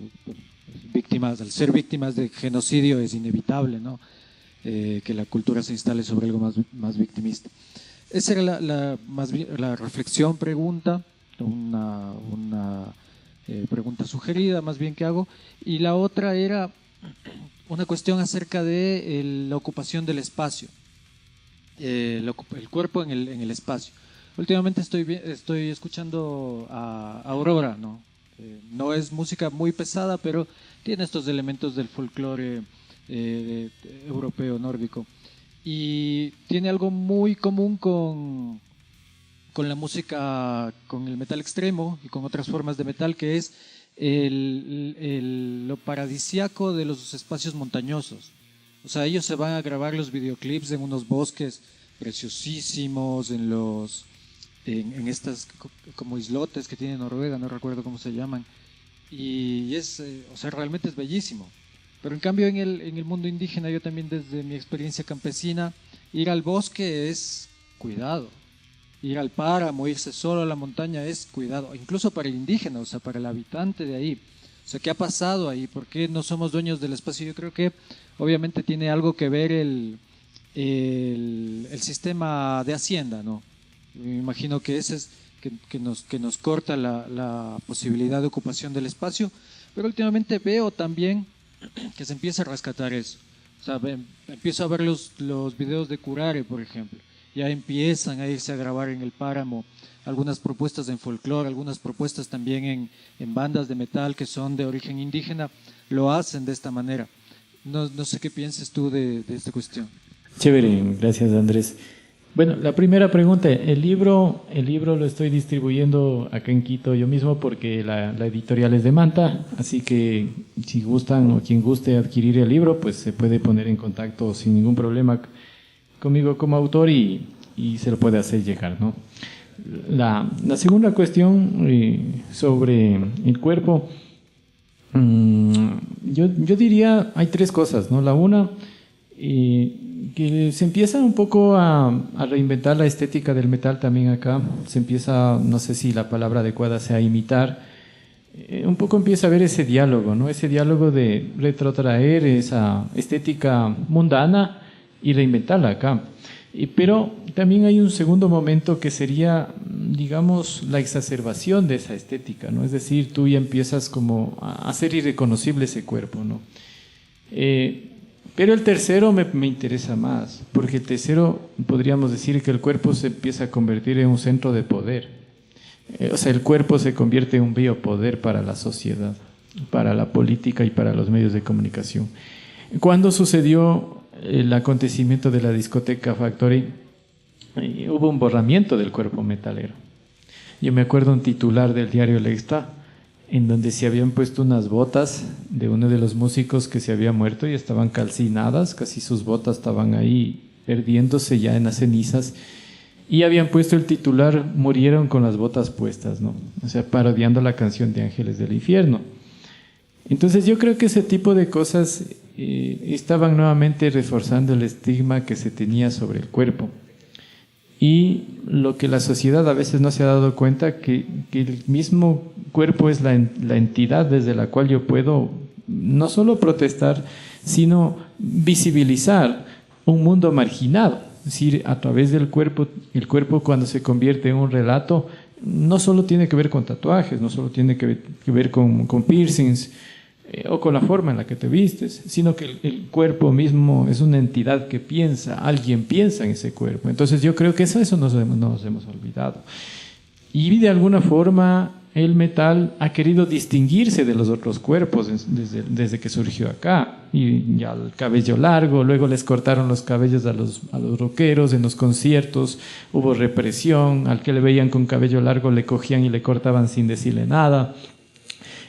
al ser víctimas de genocidio es inevitable, ¿no? Que la cultura se instale sobre algo más victimista. Esa era la reflexión, pregunta, una pregunta sugerida más bien que hago, y la otra era una cuestión acerca de la ocupación del espacio, el cuerpo en el espacio. Últimamente estoy escuchando a Aurora, ¿no? No es música muy pesada, pero tiene estos elementos del folclore europeo, nórdico. Y tiene algo muy común con la música, con el metal extremo y con otras formas de metal, que es lo paradisiaco de los espacios montañosos. O sea, ellos se van a grabar los videoclips en unos bosques preciosísimos, en estas como islotes que tiene Noruega, no recuerdo cómo se llaman, y o sea, realmente es bellísimo. Pero en cambio en el mundo indígena, yo también desde mi experiencia campesina, ir al bosque es cuidado, ir al páramo, irse solo a la montaña es cuidado, incluso para el indígena, o sea, para el habitante de ahí. O sea, ¿qué ha pasado ahí? ¿Por qué no somos dueños del espacio? Yo creo que obviamente tiene algo que ver el sistema de hacienda, ¿no? Me imagino que ese es que nos corta la posibilidad de ocupación del espacio, pero últimamente veo también que se empieza a rescatar eso. O sea, empiezo a ver los videos de Curare, por ejemplo. Ya empiezan a irse a grabar en el páramo algunas propuestas en folclore, algunas propuestas también en bandas de metal que son de origen indígena, lo hacen de esta manera. No sé qué piensas tú de esta cuestión. Chévere, gracias Andrés. Bueno, la primera pregunta, el libro lo estoy distribuyendo acá en Quito yo mismo porque la editorial es de Manta, así que si gustan o quien guste adquirir el libro, pues se puede poner en contacto sin ningún problema conmigo como autor y se lo puede hacer llegar, ¿no? La segunda cuestión sobre el cuerpo, yo diría hay tres cosas, ¿no? La una, que se empieza un poco a reinventar la estética del metal también acá, se empieza, no sé si la palabra adecuada sea imitar, un poco empieza a haber ese diálogo, ¿no? Ese diálogo de retrotraer esa estética mundana y reinventarla acá. Pero también hay un segundo momento que sería, digamos, la exacerbación de esa estética, ¿no? Es decir, tú ya empiezas como a hacer irreconocible ese cuerpo, ¿no? Pero el tercero me interesa más, porque el tercero podríamos decir que el cuerpo se empieza a convertir en un centro de poder. O sea, el cuerpo se convierte en un biopoder para la sociedad, para la política y para los medios de comunicación. Cuando sucedió el acontecimiento de la discoteca Factory, hubo un borramiento del cuerpo metalero. Yo me acuerdo un titular del diario El Extra, en donde se habían puesto unas botas de uno de los músicos que se había muerto y estaban calcinadas, casi sus botas estaban ahí perdiéndose ya en las cenizas, y habían puesto el titular "Murieron con las botas puestas", ¿no? O sea, parodiando la canción de Ángeles del Infierno. Entonces yo creo que ese tipo de cosas estaban nuevamente reforzando el estigma que se tenía sobre el cuerpo. Y lo que la sociedad a veces no se ha dado cuenta, que el mismo cuerpo es la entidad desde la cual yo puedo no solo protestar, sino visibilizar un mundo marginado. Es decir, a través del cuerpo, el cuerpo cuando se convierte en un relato, no solo tiene que ver con tatuajes, no solo tiene que ver con piercings o con la forma en la que te vistes, sino que el cuerpo mismo es una entidad que piensa, alguien piensa en ese cuerpo. Entonces yo creo que eso nos hemos olvidado. Y de alguna forma el metal ha querido distinguirse de los otros cuerpos desde que surgió acá. Y ya el cabello largo, luego les cortaron los cabellos a los rockeros en los conciertos, hubo represión, al que le veían con cabello largo le cogían y le cortaban sin decirle nada.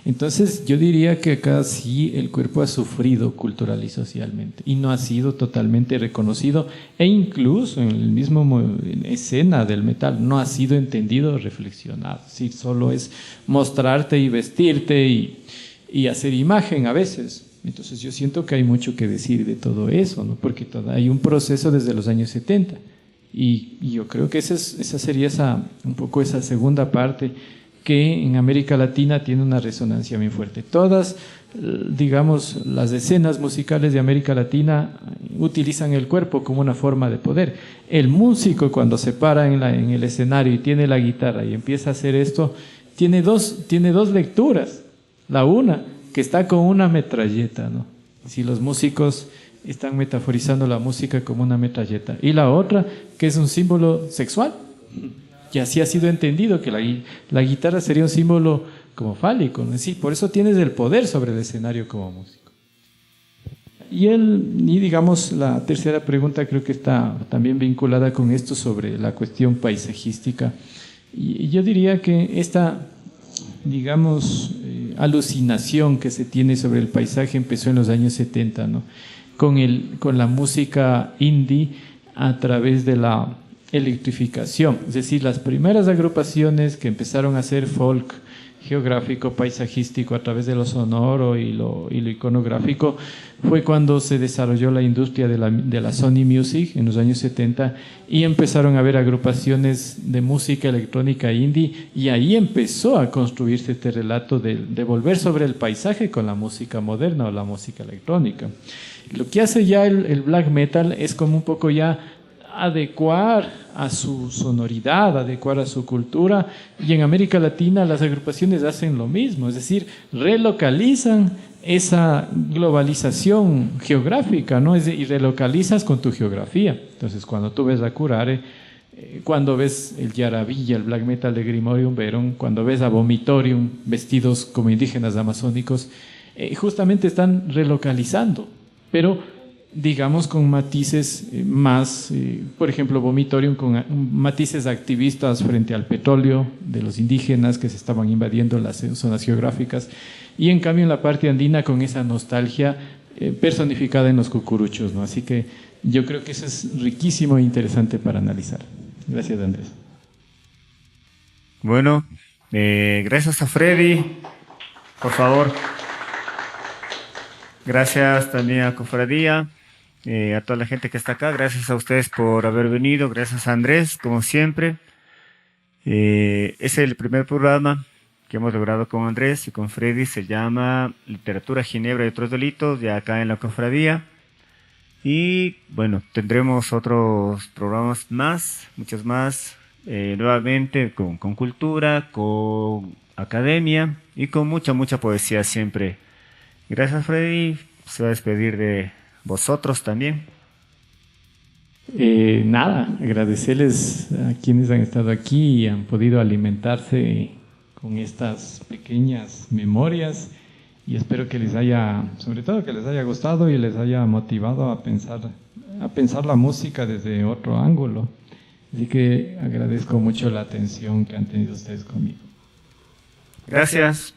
Entonces yo diría que acá sí el cuerpo ha sufrido cultural y socialmente y no ha sido totalmente reconocido, e incluso en el mismo escena del metal no ha sido entendido o reflexionado. Sí, solo es mostrarte y vestirte y hacer imagen a veces. Entonces yo siento que hay mucho que decir de todo eso, ¿no? Porque hay un proceso desde los años 70 y yo creo que esa sería un poco esa segunda parte que en América Latina tiene una resonancia muy fuerte. Todas, digamos, las escenas musicales de América Latina utilizan el cuerpo como una forma de poder. El músico, cuando se para en el escenario y tiene la guitarra y empieza a hacer esto, tiene dos lecturas. La una, que está con una metralleta, ¿no? Si los músicos están metaforizando la música como una metralleta. Y la otra, que es un símbolo sexual. Y así ha sido entendido, que la guitarra sería un símbolo como fálico, ¿no? Sí, por eso tienes el poder sobre el escenario como músico. Y digamos, la tercera pregunta creo que está también vinculada con esto sobre la cuestión paisajística. Y yo diría que esta, digamos, alucinación que se tiene sobre el paisaje empezó en los años 70, ¿no? Con la música indie a través de la electrificación, es decir, las primeras agrupaciones que empezaron a hacer folk geográfico, paisajístico a través de lo sonoro y lo iconográfico fue cuando se desarrolló la industria de la Sony Music en los años 70 y empezaron a haber agrupaciones de música electrónica indie, y ahí empezó a construirse este relato de volver sobre el paisaje con la música moderna o la música electrónica. Lo que hace ya el black metal es como un poco ya adecuar a su sonoridad, adecuar a su cultura, y en América Latina las agrupaciones hacen lo mismo, es decir, relocalizan esa globalización geográfica, ¿no? Y relocalizas con tu geografía. Entonces cuando tú ves a Curare, cuando ves el Yaravilla, el black metal de Grimorium Verum, cuando ves a Vomitorium vestidos como indígenas amazónicos, justamente están relocalizando, pero digamos con matices más, por ejemplo, Vomitorium con matices activistas frente al petróleo de los indígenas que se estaban invadiendo las zonas geográficas, y en cambio en la parte andina con esa nostalgia personificada en los cucuruchos, ¿no? Así que yo creo que eso es riquísimo e interesante para analizar. Gracias, Andrés. Bueno, gracias a Freddy, por favor. Gracias también a Cofradía. A toda la gente que está acá, gracias a ustedes por haber venido, gracias a Andrés, como siempre. Es el primer programa que hemos logrado con Andrés y con Freddy, se llama Literatura, Ginebra y otros delitos, ya acá en la Cofradía. Y bueno, tendremos otros programas más, muchos más, nuevamente con cultura, con academia y con mucha poesía siempre. Gracias, Freddy, se va a despedir de vosotros también. Nada, agradecerles a quienes han estado aquí y han podido alimentarse con estas pequeñas memorias, y espero que les haya, sobre todo que les haya gustado y les haya motivado a pensar la música desde otro ángulo. Así que agradezco mucho la atención que han tenido ustedes conmigo. Gracias.